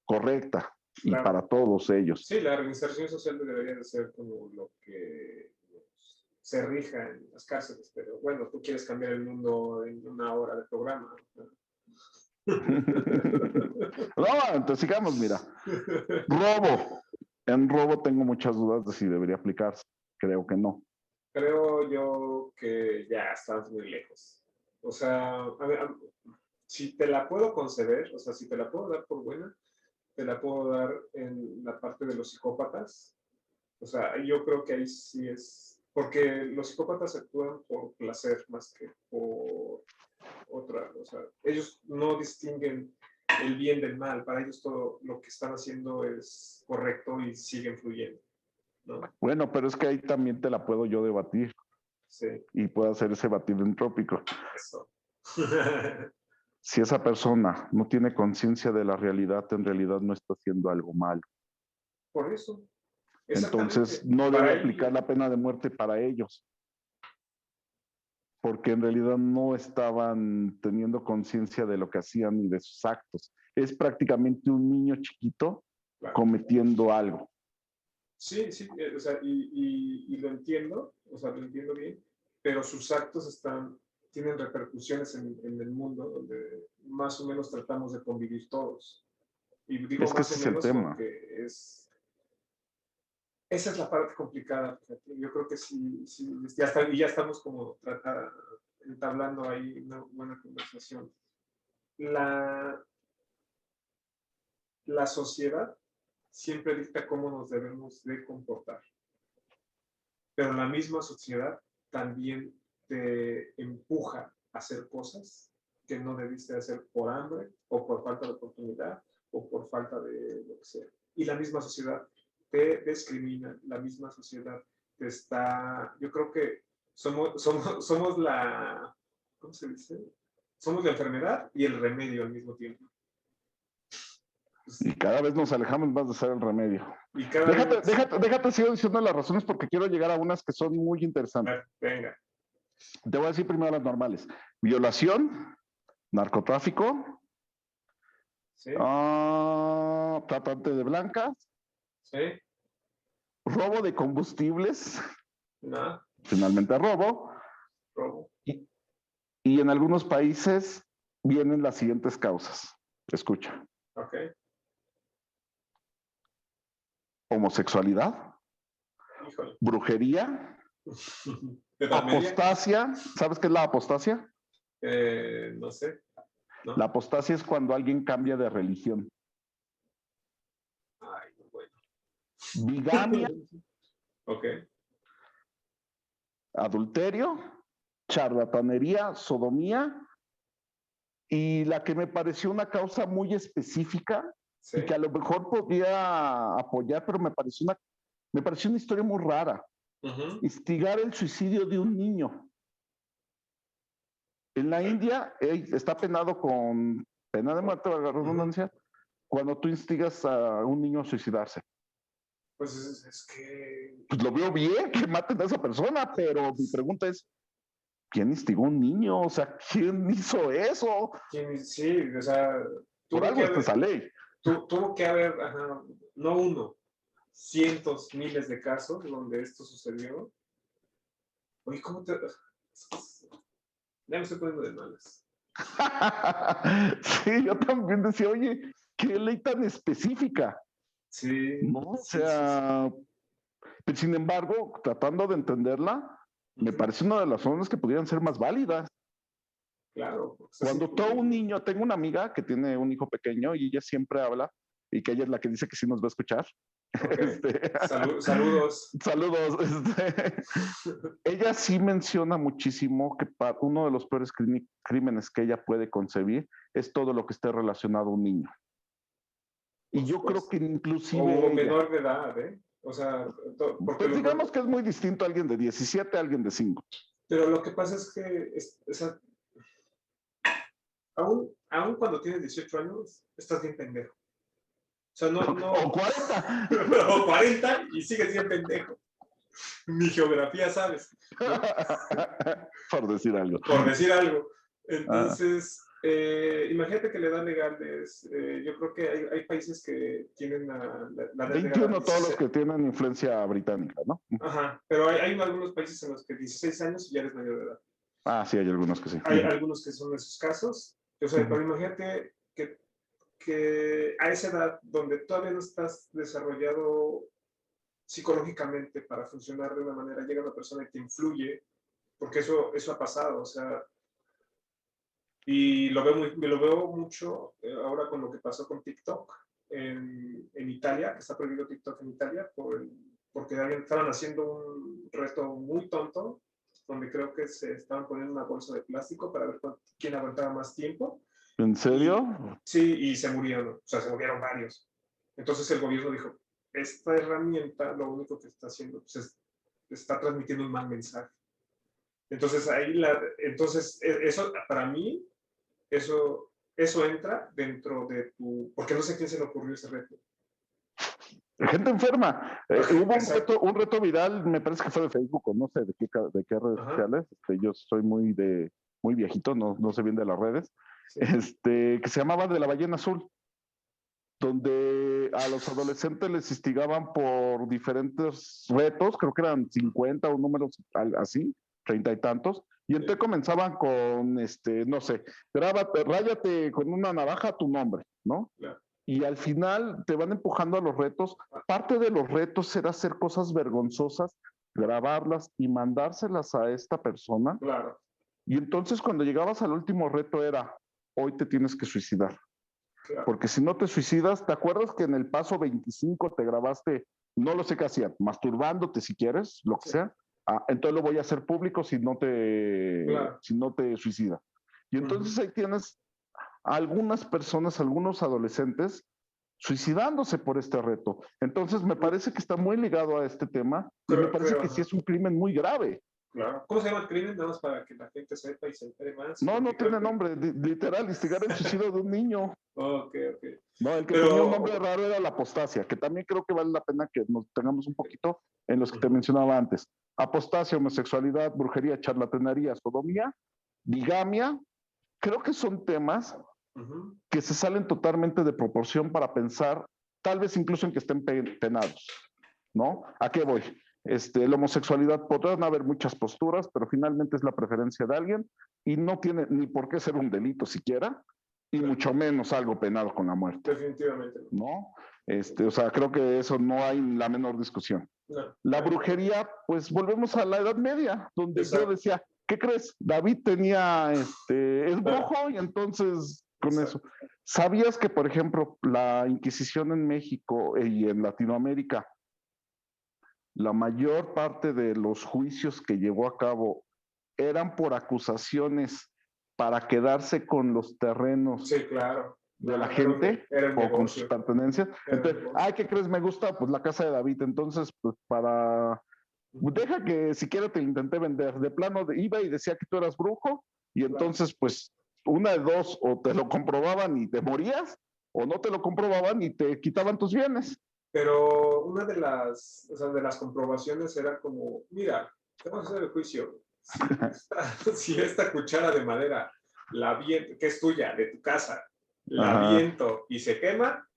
correcta y para todos ellos. Sí, la reinserción social debería de ser como lo que se rija en las cárceles, pero bueno, tú quieres cambiar el mundo en una hora de programa. No, entonces sigamos, mira. Robo. En robo tengo muchas dudas de si debería aplicarse. Creo que no. creo yo que ya estamos muy lejos. O sea, a ver, si te la puedo conceder, o sea, si te la puedo dar por buena, te la puedo dar en la parte de los psicópatas. O sea, yo creo que ahí sí es, porque los psicópatas actúan por placer más que por otra, o sea, ellos no distinguen el bien del mal, para ellos todo lo que están haciendo es correcto y siguen fluyendo, ¿no? Bueno, pero es que ahí también te la puedo yo debatir Sí, y puedo hacer ese batido entrópico. eso. Si esa persona no tiene conciencia de la realidad, en realidad no está haciendo algo malo. Por eso, Entonces, exactamente. no debe Para aplicar la pena de muerte para ellos, porque en realidad no estaban teniendo conciencia de lo que hacían ni de sus actos. Es prácticamente un niño chiquito claro. cometiendo algo. Sí, sí, o sea, y lo entiendo, o sea, lo entiendo bien, pero sus actos tienen repercusiones en el mundo donde más o menos tratamos de convivir todos. Y digo Es que más ese o es el menos tema. porque esa es la parte complicada. Yo creo que sí, sí ya estamos como entablando ahí una buena conversación. La, la sociedad siempre dicta cómo nos debemos de comportar, pero la misma sociedad también te empuja a hacer cosas que no debiste hacer por hambre o por falta de oportunidad o por falta de lo que sea. Y la misma sociedad te discrimina, la misma sociedad te está, yo creo que somos la, ¿cómo se dice? Somos la enfermedad y el remedio al mismo tiempo. Pues, Y cada vez nos alejamos más de ser el remedio. y cada vez... Déjate, sigo diciendo las razones porque quiero llegar a unas que son muy interesantes. Venga. Te voy a decir primero las normales. Violación, narcotráfico, ¿Sí? tratante de blancas, ¿Sí? robo de combustibles, No. finalmente robo, Robo. y en algunos países vienen las siguientes causas. Escucha. Ok. Homosexualidad, Híjole. brujería, ¿De la media? apostasia. ¿Sabes qué es la apostasia? No sé. ¿No? La apostasia es cuando alguien cambia de religión. Ay, bueno. Bigamia, Ok. adulterio, charlatanería, sodomía, y la que me pareció una causa muy específica Sí. y que a lo mejor podía apoyar, pero me pareció una historia muy rara. Instigar el suicidio de un niño. En la India está penado con pena de muerte, valga la redundancia, cuando tú instigas a un niño a suicidarse. Pues es que... Pues lo veo bien que maten a esa persona, pero mi pregunta es, ¿quién instigó a un niño? O sea, ¿quién hizo eso? Sí, o sea, Por algo está esa ley. tuvo que haber, ajá, no uno, cientos, miles de casos donde esto sucedió. Oye, ¿cómo te...? Ya me estoy poniendo de malas. Sí, yo también decía, oye, qué ley tan específica. Sí. ¿No? O Sí, sea, pero sin embargo, tratando de entenderla, me parece una de las zonas que podrían ser más válidas. Claro. Cuando todo un niño, tengo una amiga que tiene un hijo pequeño y ella siempre habla, y que ella es la que dice que sí nos va a escuchar. Okay. Saludos. Saludos. Ella sí menciona muchísimo que uno de los peores crímenes que ella puede concebir es todo lo que esté relacionado a un niño. Y yo creo que inclusive o menor de edad, ¿eh? O sea, porque pues digamos que es muy distinto a alguien de 17 a alguien de 5. Pero lo que pasa es que aún cuando tienes 18 años, estás bien pendejo. O sea, no... O 40. O 40 y sigues bien pendejo. Mi geografía, ¿sabes? ¿No? Por decir algo. Por decir algo. Entonces, imagínate que la edad legal es, yo creo que hay países que tienen la edad 21 legal todos los que tienen influencia británica, ¿no? Ajá, pero hay algunos países en los que 16 años y ya eres mayor de edad. Ah, sí, hay algunos que sí. Hay algunos que son esos casos. O sea, pero imagínate que a esa edad donde todavía no estás desarrollado psicológicamente para funcionar de una manera, llega una persona y te influye, porque eso ha pasado, o sea, y me lo veo mucho ahora con lo que pasó con TikTok en Italia, que está prohibido TikTok en Italia, porque estaban haciendo un reto muy tonto, donde creo que se estaban poniendo una bolsa de plástico para ver quién aguantaba más tiempo. ¿En serio? Sí, y se murieron, o sea, se murieron varios. Entonces el gobierno dijo, esta herramienta lo único que está haciendo pues, está transmitiendo un mal mensaje. Entonces eso para mí, eso entra dentro de porque no sé a quién se le ocurrió ese reto. Gente enferma. Hubo un reto viral, me parece que fue de Facebook o no sé de qué redes sociales. Yo soy muy viejito, no sé bien de las redes. Sí. Que se llamaba de la ballena azul, donde a los adolescentes les instigaban por diferentes retos, creo que eran 50 o números así, 30 y tantos, y entonces comenzaban con, no sé, ráyate con una navaja tu nombre, ¿no? Claro. Y al final te van empujando a los retos. Parte de los retos era hacer cosas vergonzosas, grabarlas y mandárselas a esta persona. Claro. Y entonces cuando llegabas al último reto era, hoy te tienes que suicidar. Claro. Porque si no te suicidas, ¿te acuerdas que en el paso 25 te grabaste, no lo sé qué hacían, masturbándote si quieres, lo que sea? Entonces lo voy a hacer público si no te suicidas. Y entonces ahí tienes algunas personas, algunos adolescentes suicidándose por este reto. Entonces me parece que está muy ligado a este tema y me parece que sí es un crimen muy grave. Claro. ¿Cómo se llama el crimen? Nada más para que la gente sepa y se entere más. No tiene nombre. Literal, instigar el suicidio de un niño. Ok. No, el que tenía un nombre raro era la apostasia, que también creo que vale la pena que nos tengamos un poquito en los que te mencionaba antes. Apostasia, homosexualidad, brujería, charlatanería, sodomía, bigamia, creo que son temas que se salen totalmente de proporción para pensar, tal vez incluso en que estén penados, ¿no? ¿A qué voy? La homosexualidad, podrán haber muchas posturas, pero finalmente es la preferencia de alguien y no tiene ni por qué ser un delito siquiera, y mucho menos algo penado con la muerte. Definitivamente. ¿No? O sea, creo que eso no hay la menor discusión. No. La brujería, pues volvemos a la Edad Media, donde yo decía, ¿qué crees? David tenía, es brujo y entonces con eso. ¿Sabías que, por ejemplo, la Inquisición en México y en Latinoamérica, la mayor parte de los juicios que llevó a cabo eran por acusaciones para quedarse con los terrenos de la gente o con sus pertenencias? Entonces, ¿qué crees? Me gusta, pues la casa de David. Entonces, pues deja que siquiera te intenté vender. De plano iba y decía que tú eras brujo y entonces, pues, una de dos, o te lo comprobaban y te morías, o no te lo comprobaban y te quitaban tus bienes. Pero una de las comprobaciones era como, mira, te vamos a hacer el juicio. Si esta cuchara de madera, que es tuya, de tu casa, la viento y se quema,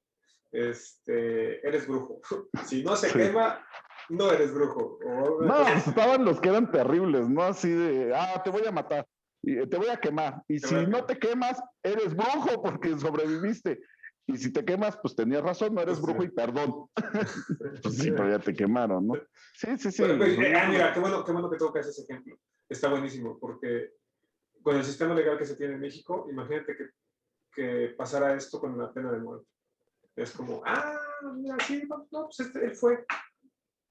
eres brujo. Si no se quema, no eres brujo. No, pues estaban los que eran terribles, ¿no? Así de, te voy a matar, y te voy a quemar. Y si no te quemas, eres brujo porque sobreviviste. Y si te quemas, pues tenías razón, no eres brujo y perdón. Pues sí, pero ya te quemaron, ¿no? Sí. Bueno, mira, qué bueno que tocas ese ejemplo. Está buenísimo, porque con el sistema legal que se tiene en México, imagínate que pasara esto con la pena de muerte. Es como, mira, sí, no, pues él fue.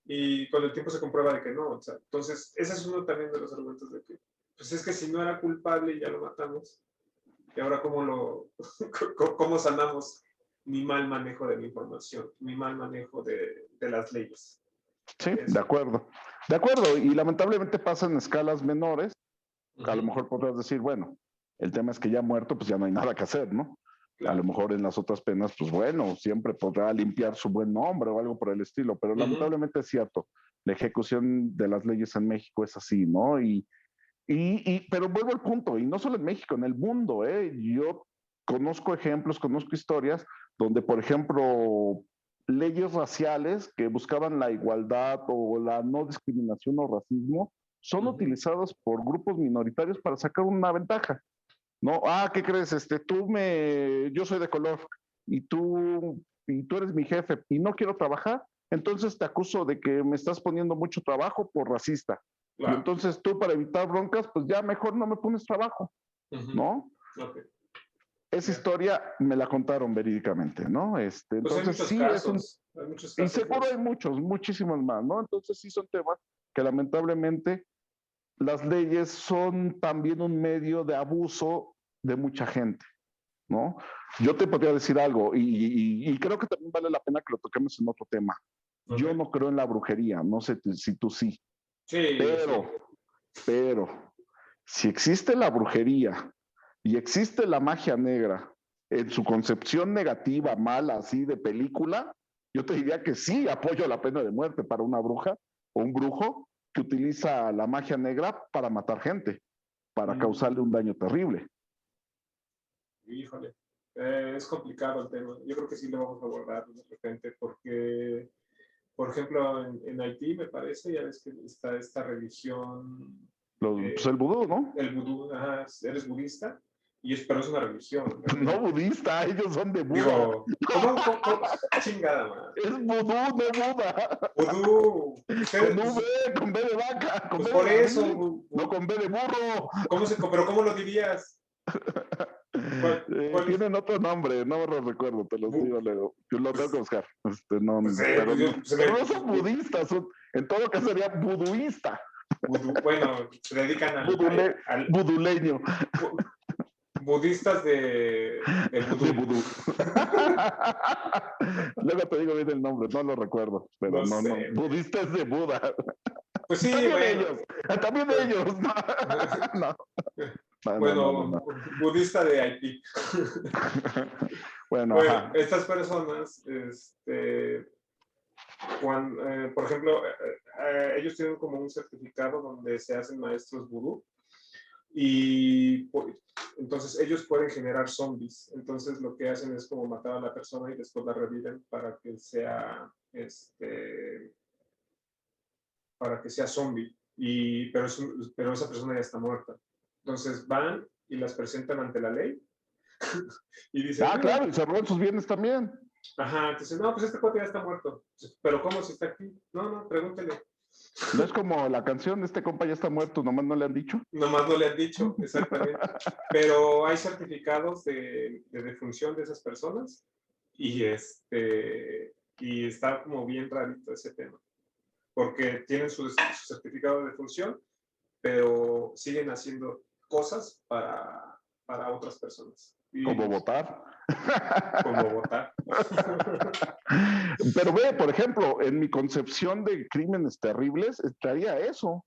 Y con el tiempo se comprueba de que no. O sea, entonces, ese es uno también de los argumentos de que, pues es que si no era culpable y ya lo matamos, y ahora cómo sanamos mi mal manejo de la información, mi mal manejo de las leyes. Sí, de acuerdo. Y lamentablemente pasa en escalas menores. A lo mejor podrás decir, bueno, el tema es que ya muerto, pues ya no hay nada que hacer, ¿no? Claro. A lo mejor en las otras penas, pues bueno, siempre podrá limpiar su buen nombre o algo por el estilo, pero lamentablemente es cierto, la ejecución de las leyes en México es así, ¿no? Pero vuelvo al punto, y no solo en México, en el mundo, ¿eh? Yo conozco ejemplos, conozco historias donde, por ejemplo, leyes raciales que buscaban la igualdad o la no discriminación o racismo son utilizadas por grupos minoritarios para sacar una ventaja, ¿no? ¿Qué crees? Yo soy de color y tú eres mi jefe y no quiero trabajar, entonces te acuso de que me estás poniendo mucho trabajo por racista. Y Claro. entonces tú, para evitar broncas, pues ya mejor no me pones trabajo, ¿no? Okay. Esa historia me la contaron verídicamente, ¿no? Pues hay Entonces muchos sí es un, casos, hay muchos y casos de seguro eso. hay muchos, muchísimos más, ¿no? Entonces sí son temas que lamentablemente las leyes son también un medio de abuso de mucha gente, ¿no? Yo te podría decir algo, y creo que también vale la pena que lo toquemos en otro tema. Yo Okay. no creo en la brujería, no sé si tú sí, Sí, yo sí. pero, pero, si existe la brujería y existe la magia negra en su concepción negativa, mala, así de película, yo te diría que sí apoyo la pena de muerte para una bruja o un brujo que utiliza la magia negra para matar gente, para causarle un daño terrible. Híjole, es complicado el tema. Yo creo que sí lo vamos a abordar de repente porque, por ejemplo, en Haití me parece, ya ves que está esta religión, Pues el vudú, ¿no? el vudú, ajá, eres budista, pero es una religión, No realmente. budista, ellos son de Buda. Digo, ¿cómo? Chingada, man. Es vudú, no Buda. Vudú, Con ustedes, V, pues, con B de vaca, con pues B de por eso, David, no con B de burro. pero ¿cómo lo dirías? ¿Cuál es? Tienen otro nombre, no lo recuerdo, te lo digo luego. Yo lo tengo que Pues, buscar. No, pues, pero, pues no, pero no son budistas, en todo caso sería buduista. bueno, se dedican al Buduleño. budistas de De vudú. vudú. Luego te digo bien el nombre, no lo recuerdo, pero No no, no. sé, güey. Budistas de Buda. Pues sí, También bueno. ellos, también ellos. No, no, no, no, no, Bueno, no. budista de Haití. Bueno, Bueno, ajá. estas personas, por ejemplo, ellos tienen como un certificado donde se hacen maestros vudú y entonces ellos pueden generar zombies. Entonces lo que hacen es como matar a la persona y después la reviven para que sea zombie. Pero esa persona ya está muerta. Entonces van y las presentan ante la ley y dicen, mira, Claro, y se roban sus bienes también. ajá, entonces, no, pues este cuate ya está muerto. Pero ¿cómo si está aquí? No, pregúntele. No es como la canción de este compa ya está muerto, nomás no le han dicho. Nomás no le han dicho, exactamente. Pero hay certificados de defunción de esas personas y, y está como bien rarito ese tema. Porque tienen su certificado de defunción, pero siguen haciendo cosas para otras personas. Como votar. Como votar. Pero ve, por ejemplo, en mi concepción de crímenes terribles, estaría eso.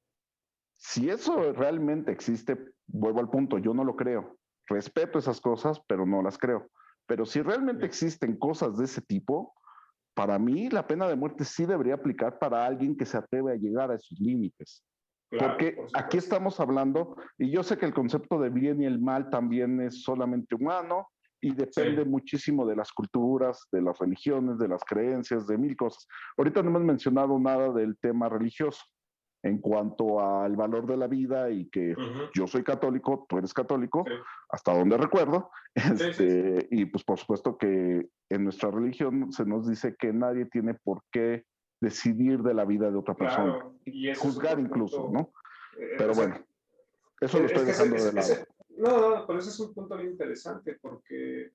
Si eso realmente existe, vuelvo al punto, yo no lo creo. Respeto esas cosas, pero no las creo. Pero si realmente existen cosas de ese tipo, para mí la pena de muerte sí debería aplicar para alguien que se atreve a llegar a esos límites. Claro, Porque por aquí supuesto. estamos hablando, y yo sé que el concepto de bien y el mal también es solamente humano y depende Sí. muchísimo de las culturas, de las religiones, de las creencias, de mil cosas. Ahorita no hemos mencionado nada del tema religioso en cuanto al valor de la vida y que yo soy católico, tú eres católico, Sí. hasta donde recuerdo, Sí. y pues por supuesto que en nuestra religión se nos dice que nadie tiene por qué decidir de la vida de otra persona, Claro, y ese es juzgar otro incluso, punto. ¿no? Pero O sea, bueno, eso lo estoy es que dejando de lado. no, pero ese es un punto bien interesante porque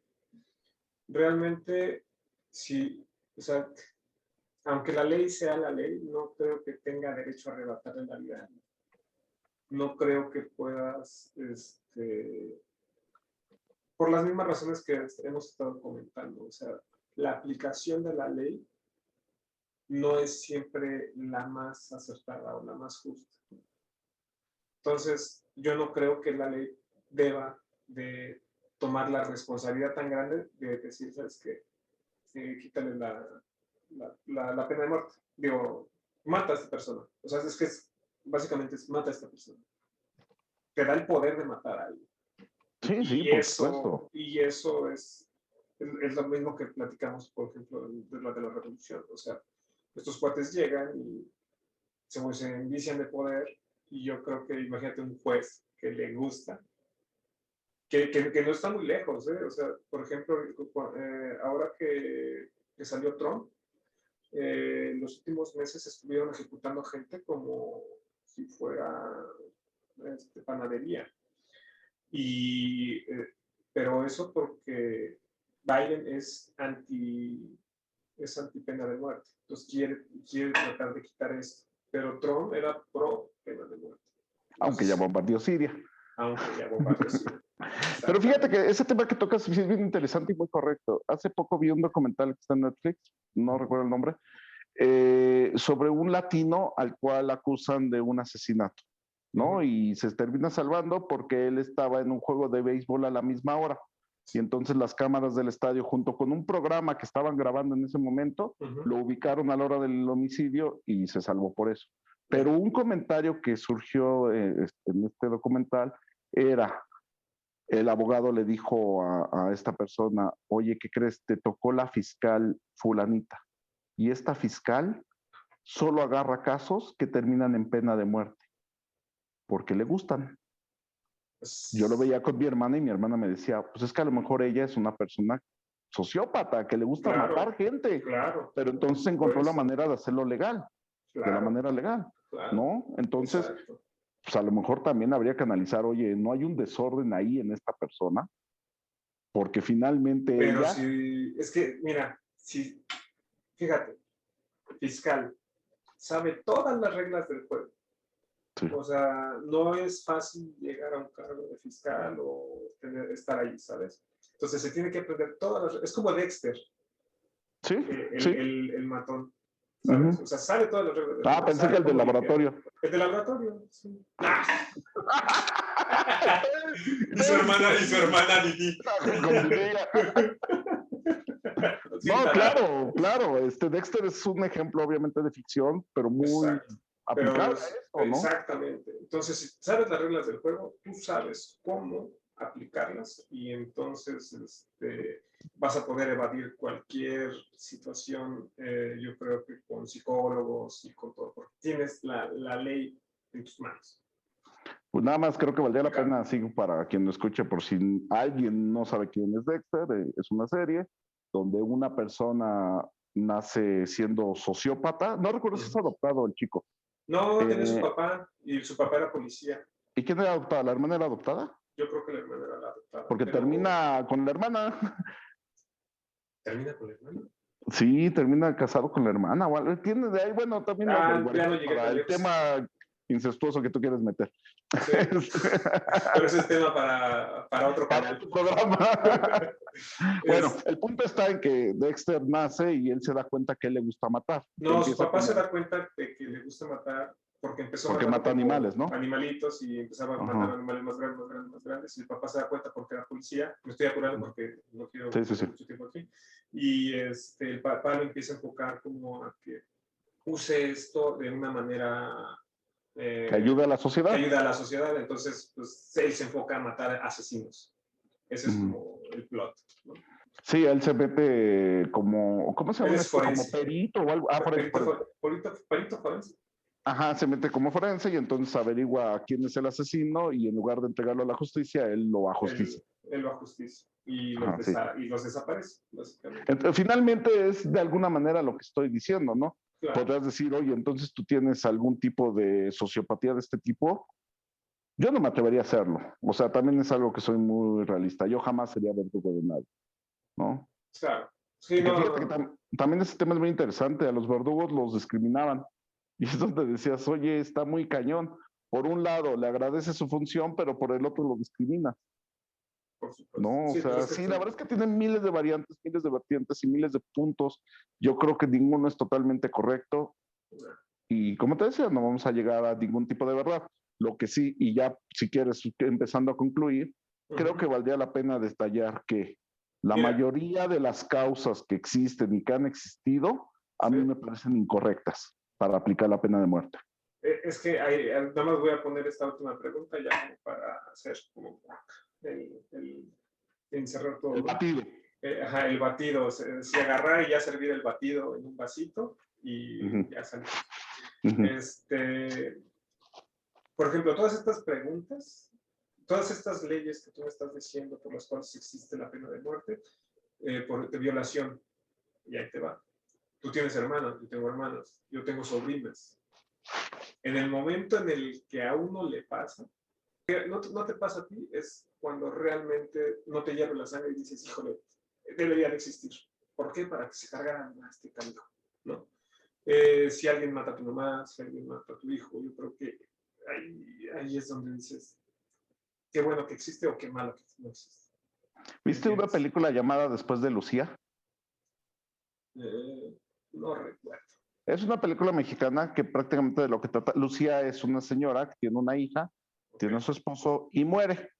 realmente, sí, o sea, aunque la ley sea la ley, no creo que tenga derecho a arrebatarle la vida. No creo que puedas, por las mismas razones que hemos estado comentando, o sea, la aplicación de la ley no es siempre la más acertada o la más justa. Entonces, yo no creo que la ley deba de tomar la responsabilidad tan grande de decir, ¿sabes qué? Quítale la pena de muerte. Digo, mata a esta persona. O sea, es que básicamente mata a esta persona. Te da el poder de matar a alguien. Sí, Y por eso, supuesto. y eso es lo mismo que platicamos, por ejemplo, de la revolución. O sea, estos cuates llegan y se envician de poder y yo creo que imagínate un juez que le gusta, que no está muy lejos, ¿eh? O sea, por ejemplo, ahora que salió Trump, en los últimos meses estuvieron ejecutando gente como si fuera panadería. Pero eso porque Biden es anti pena de muerte. Entonces quiere tratar de quitar esto. Pero Trump era pro pena de muerte. Entonces, aunque ya bombardeó Siria. Aunque ya bombardeó Siria. Pero fíjate que ese tema que tocas es bien interesante y muy correcto. Hace poco vi un documental que está en Netflix, no recuerdo el nombre, sobre un latino al cual acusan de un asesinato, ¿no? Y se termina salvando porque él estaba en un juego de béisbol a la misma hora. Y entonces las cámaras del estadio, junto con un programa que estaban grabando en ese momento, lo ubicaron a la hora del homicidio y se salvó por eso. Pero un comentario que surgió en este documental era, el abogado le dijo a esta persona, oye, ¿qué crees? Te tocó la fiscal fulanita. Y esta fiscal solo agarra casos que terminan en pena de muerte, porque le gustan. Yo lo veía con mi hermana y mi hermana me decía, pues es que a lo mejor ella es una persona sociópata, que le gusta matar gente, pero entonces encontró la manera de hacerlo legal, de la manera legal, ¿no? Entonces, pues a lo mejor también habría que analizar, oye, no hay un desorden ahí en esta persona, porque finalmente pero ella... si, es que, mira, si, fíjate, fiscal, sabe todas las reglas del juego. Sí. O sea, no es fácil llegar a un cargo de fiscal o estar ahí, ¿sabes? Entonces se tiene que aprender todas las reglas. Es como Dexter. Sí, el matón, ¿sabes? O sea, sabe todas las reglas del juego. Pensé que el del laboratorio. El del laboratorio, sí. y su hermana Didi. No, claro. Dexter es un ejemplo, obviamente, de ficción, pero muy aplicable a esto, ¿no? Exactamente. Entonces, si sabes las reglas del juego, tú sabes cómo aplicarlas y entonces vas a poder evadir cualquier situación, yo creo que con psicólogos y con todo, porque tienes la ley en tus manos. Pues nada más creo que valdría la pena, así para quien lo escuche, por si alguien no sabe quién es Dexter, es una serie donde una persona nace siendo sociópata. No recuerdo si es adoptado el chico. No, tiene su papá y su papá era policía. ¿Y quién era adoptada? ¿La hermana era adoptada? Yo creo que la hermana era la adoptada. Porque termina con la hermana. ¿Termina con la hermana? Sí, termina casado con la hermana. Tiene de ahí, bueno, también para el tema incestuoso que tú quieres meter. Sí. Pero ese es tema para otro canal. Para otro programa. Bueno, el punto está en que Dexter nace y él se da cuenta que él le gusta matar. No, su papá se da cuenta de que le gusta matar porque empezó a mata animales, ¿no? Animalitos y empezaba a matar animales más grandes. Y el papá se da cuenta porque era policía. Me estoy apurando porque no quiero mucho tiempo aquí. Y el papá lo empieza a enfocar como a que use esto de una manera que ayuda a la sociedad. Que ayuda a la sociedad. Entonces, pues, él se enfoca a matar asesinos. Ese es como el plot, ¿no? Sí, él se mete como, ¿cómo se llama esto? Como perito o algo. Perito forense. Ajá, se mete como forense y entonces averigua quién es el asesino y en lugar de entregarlo a la justicia, él lo va a justicia. Él va a justicia y los desaparece, básicamente. Entonces, finalmente es de alguna manera lo que estoy diciendo, ¿no? Claro. Podrás decir, oye, entonces tú tienes algún tipo de sociopatía de este tipo. Yo no me atrevería a hacerlo. O sea, también es algo que soy muy realista. Yo jamás sería verdugo de nadie, ¿no? Claro. Sí, fíjate que también ese tema es muy interesante. A los verdugos los discriminaban. Y es donde decías, oye, está muy cañón. Por un lado, le agradece su función, pero por el otro lo discrimina. Por supuesto. No, sí, o sea, sí, la verdad es que tienen miles de variantes, miles de vertientes y miles de puntos. Yo creo que ninguno es totalmente correcto. Y como te decía, no vamos a llegar a ningún tipo de verdad. Lo que sí, y ya si quieres, empezando a concluir, creo que valdría la pena detallar que la mayoría de las causas que existen y que han existido, a mí me parecen incorrectas para aplicar la pena de muerte. Es que nada más voy a poner esta última pregunta ya como para hacer como encerrar todo. El batido. El batido. Si agarrar y ya servir el batido en un vasito y ya salir. Por ejemplo, todas estas preguntas, todas estas leyes que tú me estás diciendo por las cuales existe la pena de muerte, de violación, y ahí te va. Tú tienes hermanos, yo tengo hermanos, yo tengo sobrinas. En el momento en el que a uno le pasa, que no te pasa a ti, es cuando realmente no te hierve la sangre y dices, híjole, deberían existir. ¿Por qué? Para que se cargaran a este canijo, ¿no? Si alguien mata a tu mamá, si alguien mata a tu hijo, yo creo que ahí es donde dices, qué bueno que existe o qué malo que no existe. ¿Viste una película llamada Después de Lucía? No recuerdo. Es una película mexicana que prácticamente de lo que trata, Lucía es una señora que tiene una hija, tiene a su esposo y muere.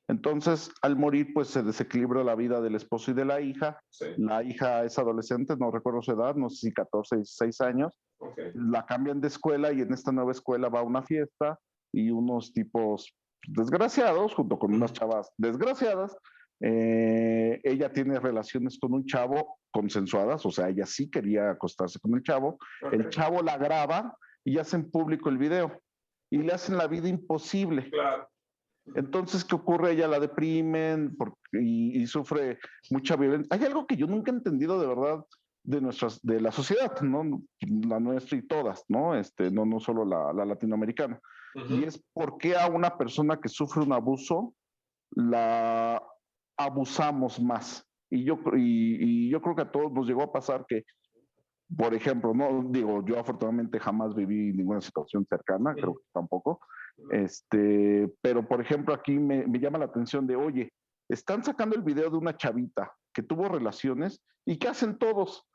Entonces, al morir, pues se desequilibra la vida del esposo y de la hija. Sí. La hija es adolescente, no recuerdo su edad, no sé si 14, 16 años. La cambian de escuela y en esta nueva escuela va a una fiesta y unos tipos desgraciados, junto con unas chavas desgraciadas, ella tiene relaciones con un chavo consensuadas, o sea, ella sí quería acostarse con el chavo. El chavo la graba y hacen público el video y le hacen la vida imposible. Claro. Entonces, ¿qué ocurre? Ella la deprimen y sufre mucha violencia. Hay algo que yo nunca he entendido de verdad de la sociedad, ¿no? La nuestra y todas, ¿no? No solo la latinoamericana. Y es por qué a una persona que sufre un abuso la abusamos más. Y yo creo que a todos nos llegó a pasar que, por ejemplo, no digo, yo afortunadamente jamás viví ninguna situación cercana, creo que tampoco. Pero por ejemplo, aquí me llama la atención de, oye, están sacando el video de una chavita que tuvo relaciones y ¿qué hacen todos?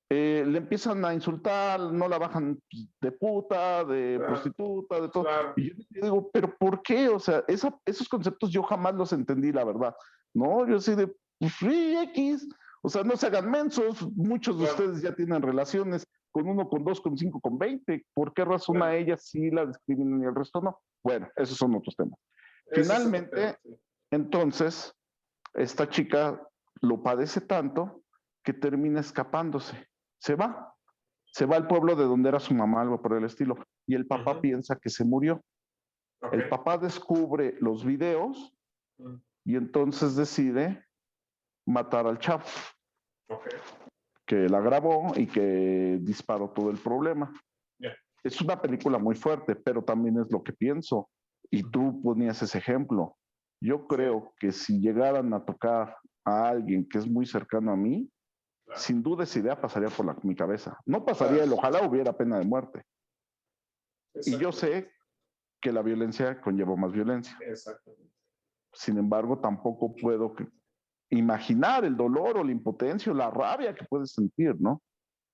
Le empiezan a insultar, no la bajan de puta, de prostituta, de todo. Claro. Y yo digo, ¿pero por qué? O sea, esos conceptos yo jamás los entendí, la verdad. No, yo soy de, pues, free X. O sea, no se hagan mensos. Muchos de ustedes ya tienen relaciones con 1, con 2, con 5, con 20. ¿Por qué razón a ella sí la discriminan y el resto no? Bueno, esos son otros temas. Finalmente, entonces, esta chica lo padece tanto que termina escapándose. Se va al pueblo de donde era su mamá, algo por el estilo. Y el papá piensa que se murió. El papá descubre los videos y entonces decide matar al chavo. Que la grabó y que disparó todo el problema. Es una película muy fuerte, pero también es lo que pienso. Y tú ponías ese ejemplo. Yo creo que si llegaran a tocar a alguien que es muy cercano a mí, sin duda esa idea pasaría por mi cabeza. No pasaría ojalá hubiera pena de muerte. Y yo sé que la violencia conlleva más violencia. Sin embargo, tampoco puedo imaginar el dolor o la impotencia o la rabia que puedes sentir, ¿no?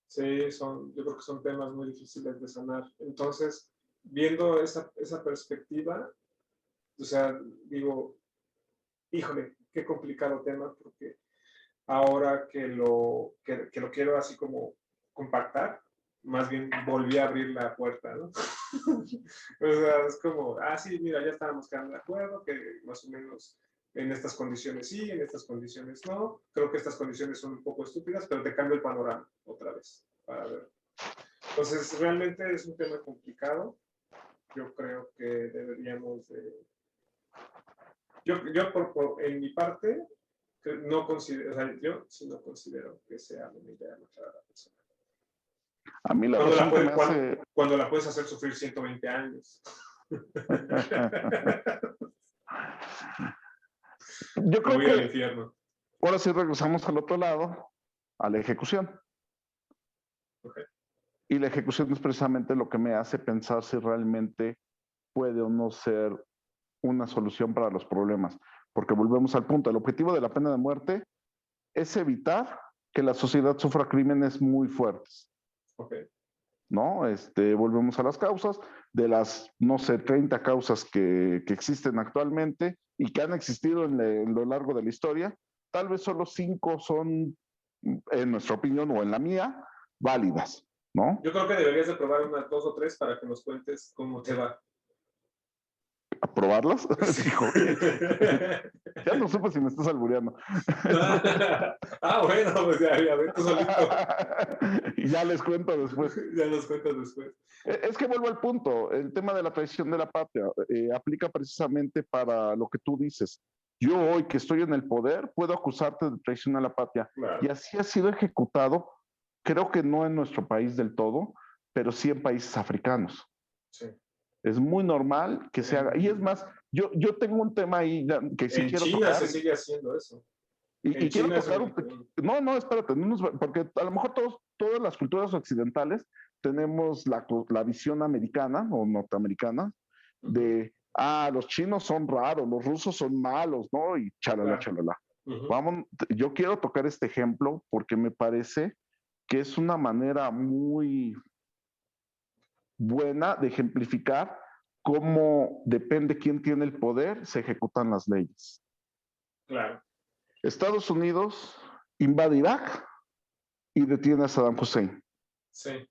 Sí, yo creo que son temas muy difíciles de sanar. Entonces, viendo esa perspectiva, o sea, digo, híjole, qué complicado tema, porque ahora que lo quiero así como compactar, más bien volví a abrir la puerta, ¿no? O sea, es como, sí, mira, ya estábamos quedando de acuerdo, que más o menos en estas condiciones sí, en estas condiciones no. Creo que estas condiciones son un poco estúpidas, pero te cambio el panorama otra vez para ver. Entonces, realmente es un tema complicado. Yo creo que deberíamos de... Yo en mi parte, no considero, o sea, yo sí no considero que sea una idea matar a la persona. A mí la razón que me hace... Cuando la puedes hacer sufrir 120 años. Yo creo que ahora sí regresamos al otro lado, a la ejecución. Y la ejecución es precisamente lo que me hace pensar si realmente puede o no ser una solución para los problemas. Porque volvemos al punto, el objetivo de la pena de muerte es evitar que la sociedad sufra crímenes muy fuertes. ¿No? Volvemos a las causas, de las, no sé, 30 causas que existen actualmente y que han existido en lo largo de la historia, tal vez solo 5 son, en nuestra opinión o en la mía, válidas, ¿no? Yo creo que deberías de probar unas 2 o 3 para que nos cuentes cómo te va. ¿A probarlas? Sí, ya no supe si me estás albureando. Bueno, pues ya ves tú solito. Ya les cuento después. Ya los cuentas después. Es que vuelvo al punto, el tema de la traición de la patria aplica precisamente para lo que tú dices. Yo hoy que estoy en el poder puedo acusarte de traición a la patria. Claro. Y así ha sido ejecutado creo que no en nuestro país del todo, pero sí en países africanos. Sí. Es muy normal que se haga. Y es más, yo tengo un tema ahí que sí En quiero China tocar. se sigue haciendo eso. Y En quiero China es tocar muy común. no, espérate, porque a lo mejor todas las culturas occidentales tenemos la visión americana o norteamericana de, los chinos son raros, los rusos son malos, ¿no? Y chalala, Claro. chalala. Vamos, yo quiero tocar este ejemplo porque me parece que es una manera muy buena de ejemplificar cómo depende quién tiene el poder, se ejecutan las leyes. Claro. Estados Unidos invade Irak y detiene a Saddam Hussein. Sí.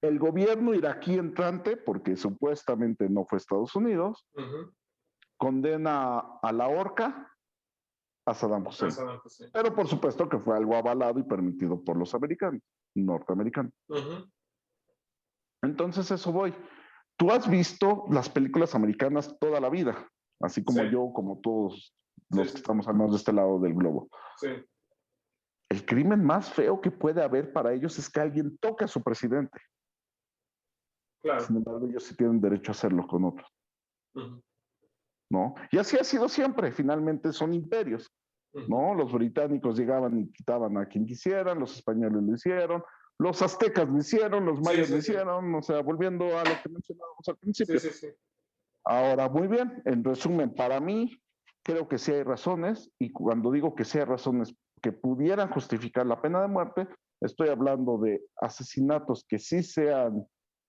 El gobierno iraquí entrante, porque supuestamente no fue Estados Unidos, condena a la horca a Saddam Hussein. Saddam Hussein. Pero por supuesto que fue algo avalado y permitido por los americanos, norteamericanos. Entonces eso voy. Tú has visto las películas americanas toda la vida, así como Sí. yo, como todos los que estamos al menos de este lado del globo. Sí. El crimen más feo que puede haber para ellos es que alguien toque a su presidente. Claro. Sin embargo, ellos sí tienen derecho a hacerlo con otros. ¿No? Y así ha sido siempre. Finalmente son imperios. ¿No? Los británicos llegaban y quitaban a quien quisieran, los españoles lo hicieron, los aztecas lo hicieron, los mayas lo hicieron, o sea, volviendo a lo que mencionábamos al principio. Ahora, muy bien, en resumen, para mí, creo que sí hay razones, y cuando digo que sí hay razones que pudieran justificar la pena de muerte, estoy hablando de asesinatos que sí sean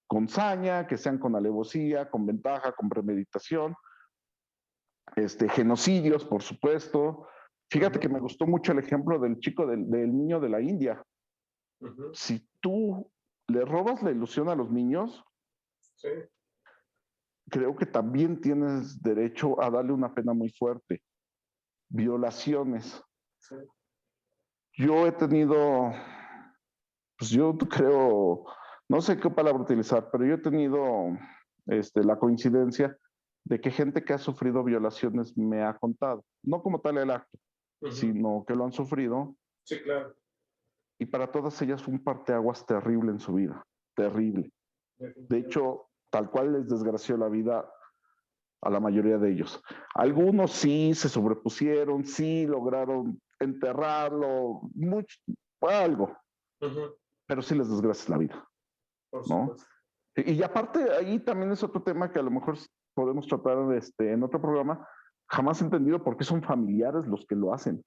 con saña, que sean con alevosía, con ventaja, con premeditación, genocidios, por supuesto. Fíjate que me gustó mucho el ejemplo del chico, del niño de la India. Si tú le robas la ilusión a los niños, creo que también tienes derecho a darle una pena muy fuerte. Violaciones. Yo he tenido, pues yo creo, no sé qué palabra utilizar, pero yo he tenido la coincidencia de que gente que ha sufrido violaciones me ha contado, no como tal el acto, sino que lo han sufrido. Sí, claro. Y para todas ellas fue un parteaguas terrible en su vida, terrible. De hecho, tal cual les desgració la vida a la mayoría de ellos. Algunos sí se sobrepusieron, sí lograron enterrarlo, algo, pero sí les desgracia la vida, ¿no? Y aparte, ahí también es otro tema que a lo mejor podemos tratar en otro programa. Jamás he entendido por qué son familiares los que lo hacen.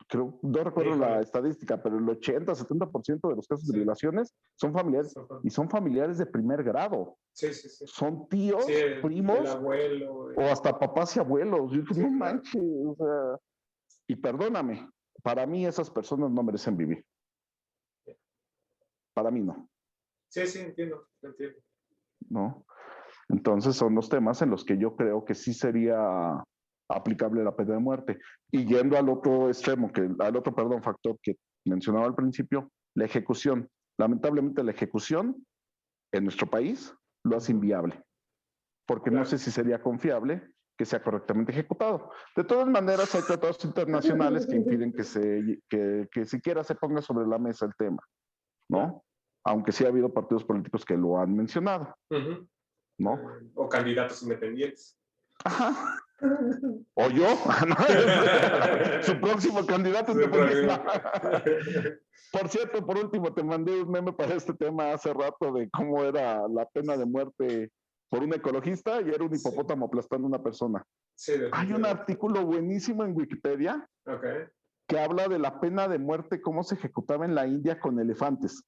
Creo, no recuerdo la estadística, pero el 80-70% de los casos de violaciones son familiares, y son familiares de primer grado. Son tíos, primos, el abuelo, o hasta papás y abuelos. Yo digo, no manches, claro. o sea, y perdóname, para mí esas personas no merecen vivir. Para mí no. Sí, entiendo. ¿No? Entonces son los temas en los que yo creo que sí sería aplicable la pena de muerte. Y yendo al otro extremo, factor que mencionaba al principio, la ejecución. Lamentablemente la ejecución en nuestro país lo hace inviable, porque no sé si sería confiable que sea correctamente ejecutado. De todas maneras, hay tratados internacionales que impiden que siquiera se ponga sobre la mesa el tema, ¿no? Aunque sí ha habido partidos políticos que lo han mencionado, ¿no? O candidatos independientes. Ajá. O yo, su próximo candidato. Por cierto, por último, te mandé un meme para este tema hace rato de cómo era la pena de muerte por un ecologista y era un hipopótamo aplastando a una persona. Hay un artículo buenísimo en Wikipedia que habla de la pena de muerte, cómo se ejecutaba en la India con elefantes.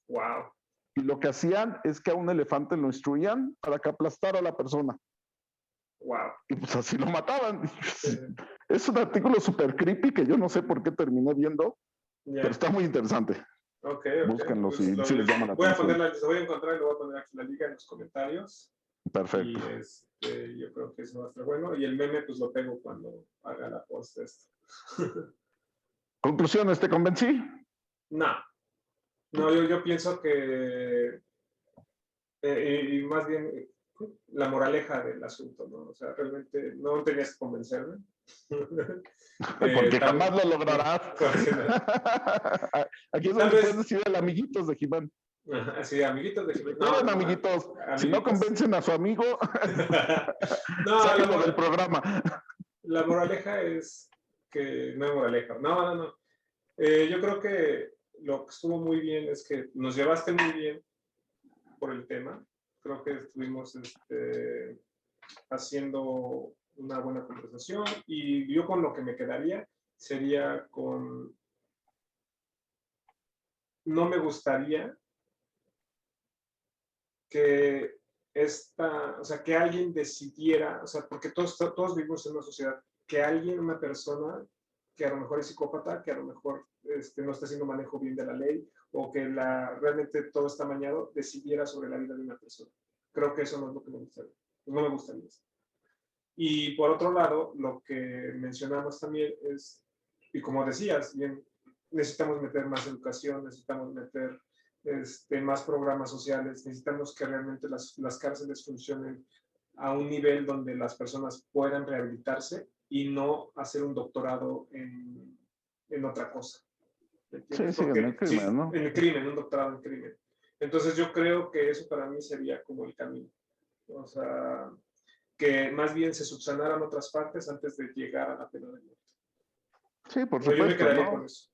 Wow. Y lo que hacían es que a un elefante lo instruían para que aplastara a la persona. Wow. Y pues así lo mataban. Es un artículo súper creepy que yo no sé por qué terminé viendo, pero está muy interesante. Búsquenlo pues si les llama la atención. Lo voy a encontrar y lo voy a poner aquí en la liga en los comentarios. Perfecto. Y yo creo que eso va a estar bueno. Y el meme pues lo pego cuando haga la post esto. ¿Conclusiones? ¿Te convencí? No, yo pienso que y más bien la moraleja del asunto, ¿no? O sea, realmente no tenías que convencerme. Porque jamás lo lograrás. Aquí es Tal donde vez, puedes decir el amiguitos de Jimán. sí, amiguitos de Jiménez. No, Miren, no, amiguitos, si no amiguitos. convencen a su amigo, No, sáquenlo del programa. la moraleja es que no hay moraleja. No, no, no. Yo creo que lo que estuvo muy bien es que nos llevaste muy bien por el tema. Creo que estuvimos haciendo una buena conversación y yo con lo que me quedaría sería con, no me gustaría que o sea, que alguien decidiera, o sea, porque todos vivimos en una sociedad, que alguien, una persona que a lo mejor es psicópata, que a lo mejor no está haciendo manejo bien de la ley, o que realmente todo está mañado, decidiera sobre la vida de una persona. Creo que eso no es lo que me gustaría. No me gustaría eso. Y por otro lado, lo que mencionamos también es, y como decías, bien, necesitamos meter más educación, necesitamos meter más programas sociales, necesitamos que realmente las cárceles funcionen a un nivel donde las personas puedan rehabilitarse y no hacer un doctorado en otra cosa. Sí, sí, en Porque el crimen, ¿no? en el crimen, un doctorado en crimen. Entonces yo creo que eso para mí sería como el camino. O sea, que más bien se subsanaran otras partes antes de llegar a la pena de muerte. Sí, por Yo me supuesto, quedaría con ¿no? eso.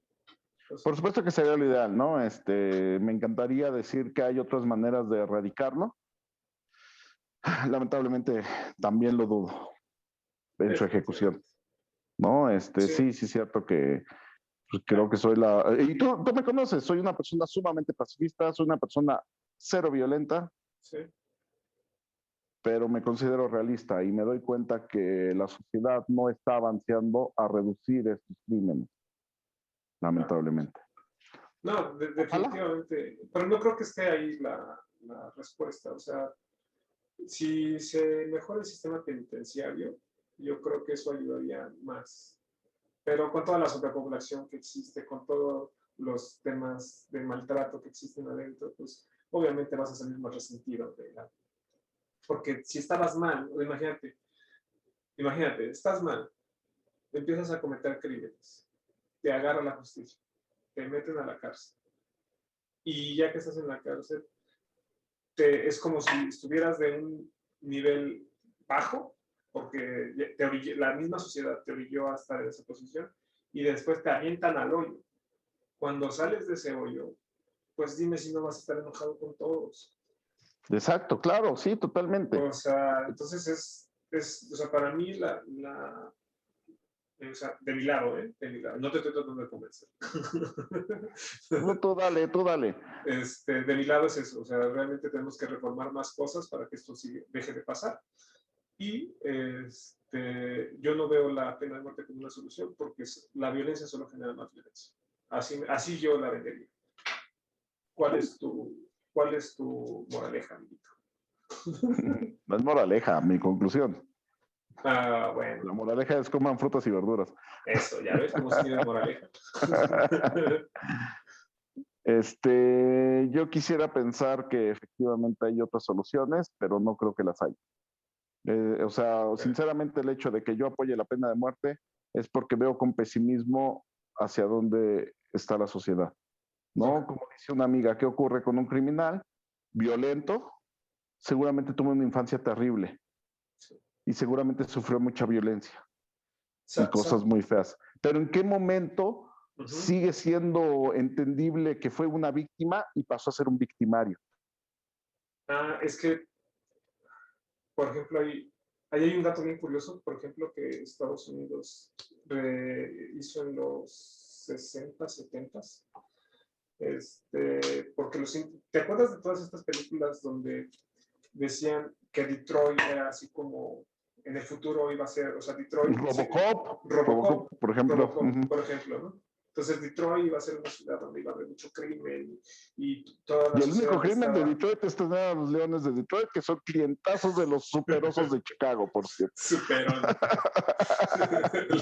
Entonces, Por supuesto que sería lo ideal, ¿no? Me encantaría decir que hay otras maneras de erradicarlo. Lamentablemente, también lo dudo en su ejecución, ¿no? sí, Sí, sí, es cierto que pues, creo que soy la... Y tú me conoces, soy una persona sumamente pacifista, soy una persona cero violenta, sí. pero me considero realista y me doy cuenta que la sociedad no está avanzando a reducir estos crímenes, lamentablemente. No, Ojalá. definitivamente. Pero no creo que esté ahí la respuesta. O sea, si se mejora el sistema penitenciario, yo creo que eso ayudaría más. Pero con toda la sobrepoblación que existe, con todos los temas de maltrato que existen adentro, pues obviamente vas a salir más resentido de la... Porque si estabas mal, imagínate, estás mal, empiezas a cometer crímenes, te agarra la justicia, te meten a la cárcel. Y ya que estás en la cárcel, es como si estuvieras de un nivel bajo, porque la misma sociedad te orilló a estar en esa posición, y después te avientan al hoyo. Cuando sales de ese hoyo, pues dime si no vas a estar enojado con todos. Exacto, claro, sí, totalmente. O sea, entonces o sea, para mí o sea, de mi lado, de mi lado, no te estoy tratando de convencer. No, tú dale, tú dale. De mi lado es eso, o sea, realmente tenemos que reformar más cosas para que esto deje de pasar. Y yo no veo la pena de muerte como una solución porque la violencia solo genera más violencia. Así yo la vendería. ¿Cuál es tu moraleja, amiguito? No es moraleja, mi conclusión. Ah, bueno. La moraleja es coman frutas y verduras. Eso, ya ves cómo si tienes moraleja. Yo quisiera pensar que efectivamente hay otras soluciones, pero no creo que las haya. O sea, sinceramente el hecho de que yo apoye la pena de muerte es porque veo con pesimismo hacia dónde está la sociedad, ¿no? Okay. Como dice una amiga, ¿qué ocurre con un criminal violento? Seguramente tuvo una infancia terrible Sí. y seguramente sufrió mucha violencia y cosas muy feas. Pero ¿en qué momento sigue siendo entendible que fue una víctima y pasó a ser un victimario? Es que, por ejemplo, ahí hay un dato bien curioso, por ejemplo, que Estados Unidos hizo en los 60, 70, porque ¿te acuerdas de todas estas películas donde decían que Detroit era así como en el futuro iba a ser, o sea, Detroit, Robocop, Robocop, por ejemplo. Robocop, por ejemplo, ¿no? Entonces Detroit iba a ser una ciudad donde iba a haber mucho crimen y toda la Y el único sociedad crimen de estaba Detroit es tener a los Leones de Detroit, que son clientazos de los superosos de Chicago, por cierto. superón.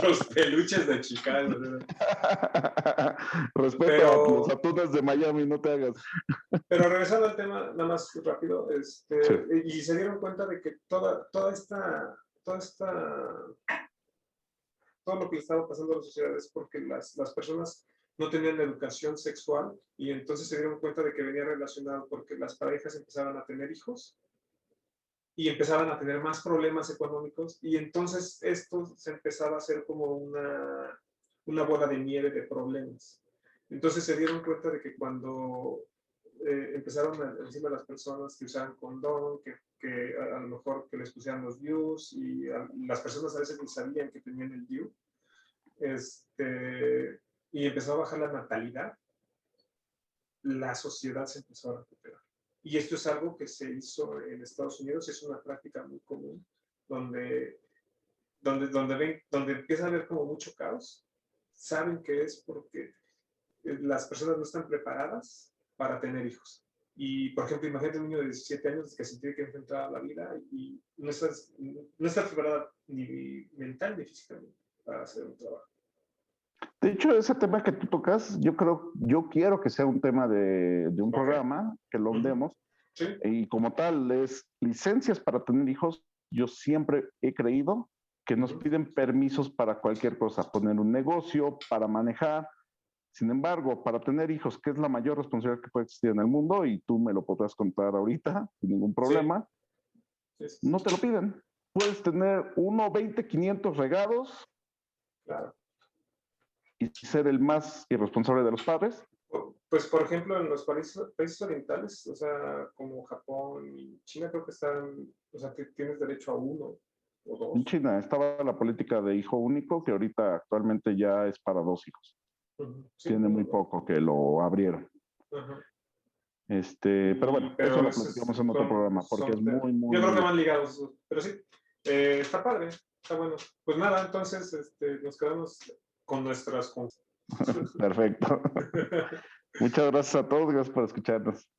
Los peluches de Chicago. ¿No? Respeta a los Pero, atunes de Miami, no te hagas. pero regresando al tema, nada más rápido, Sí. y se dieron cuenta de que todo lo que le estaba pasando a la sociedad es porque las personas no tenían educación sexual y entonces se dieron cuenta de que venía relacionado porque las parejas empezaban a tener hijos y empezaban a tener más problemas económicos y entonces esto se empezaba a hacer como una bola de nieve de problemas. Entonces se dieron cuenta de que cuando empezaron a decirle a las personas que usaban condón, que a lo mejor que les pusieran los DIUs y las personas a veces ni sabían que tenían el DIU, y empezó a bajar la natalidad, la sociedad se empezó a recuperar. Y esto es algo que se hizo en Estados Unidos, es una práctica muy común, donde empieza a haber como mucho caos, saben que es porque las personas no están preparadas para tener hijos. Y, por ejemplo, imagínate un niño de 17 años que se tiene que enfrentar a la vida y no está preparada ni mental ni físicamente para hacer un trabajo. De hecho, ese tema que tú tocas, yo quiero que sea un tema de un programa, que lo ondemos. Sí. Y como tal, es licencias para tener hijos. Yo siempre he creído que nos piden permisos para cualquier cosa, poner un negocio, para manejar. Sin embargo, para tener hijos, que es la mayor responsabilidad que puede existir en el mundo, y tú me lo podrás contar ahorita, sin ningún problema, sí. No te lo piden. Puedes tener 1, 20, 500 regados. Claro. Y ser el más irresponsable de los padres. Pues, por ejemplo, en los países orientales, o sea, como Japón y China, creo que están, o sea, que tienes derecho a 1 o 2. En China estaba la política de hijo único, que ahorita actualmente ya es para 2 hijos. Sí, tiene muy poco que lo abrieron. Pero bueno, eso lo platicamos en otro programa, porque es muy, muy... Yo creo que van ligados, pero sí, está padre, está bueno. Pues nada, entonces nos quedamos con nuestras... Perfecto. Muchas gracias a todos, gracias por escucharnos.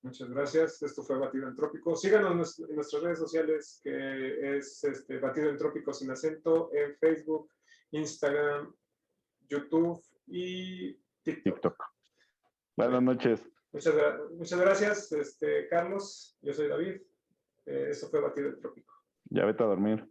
Muchas gracias, esto fue Batido Entrópico. Síganos en nuestras redes sociales, que es Batido Entrópico sin acento, en Facebook, Instagram, YouTube y TikTok. Buenas noches. Muchas gracias, Carlos. Yo soy David. Esto fue Batido Entrópico. Ya vete a dormir.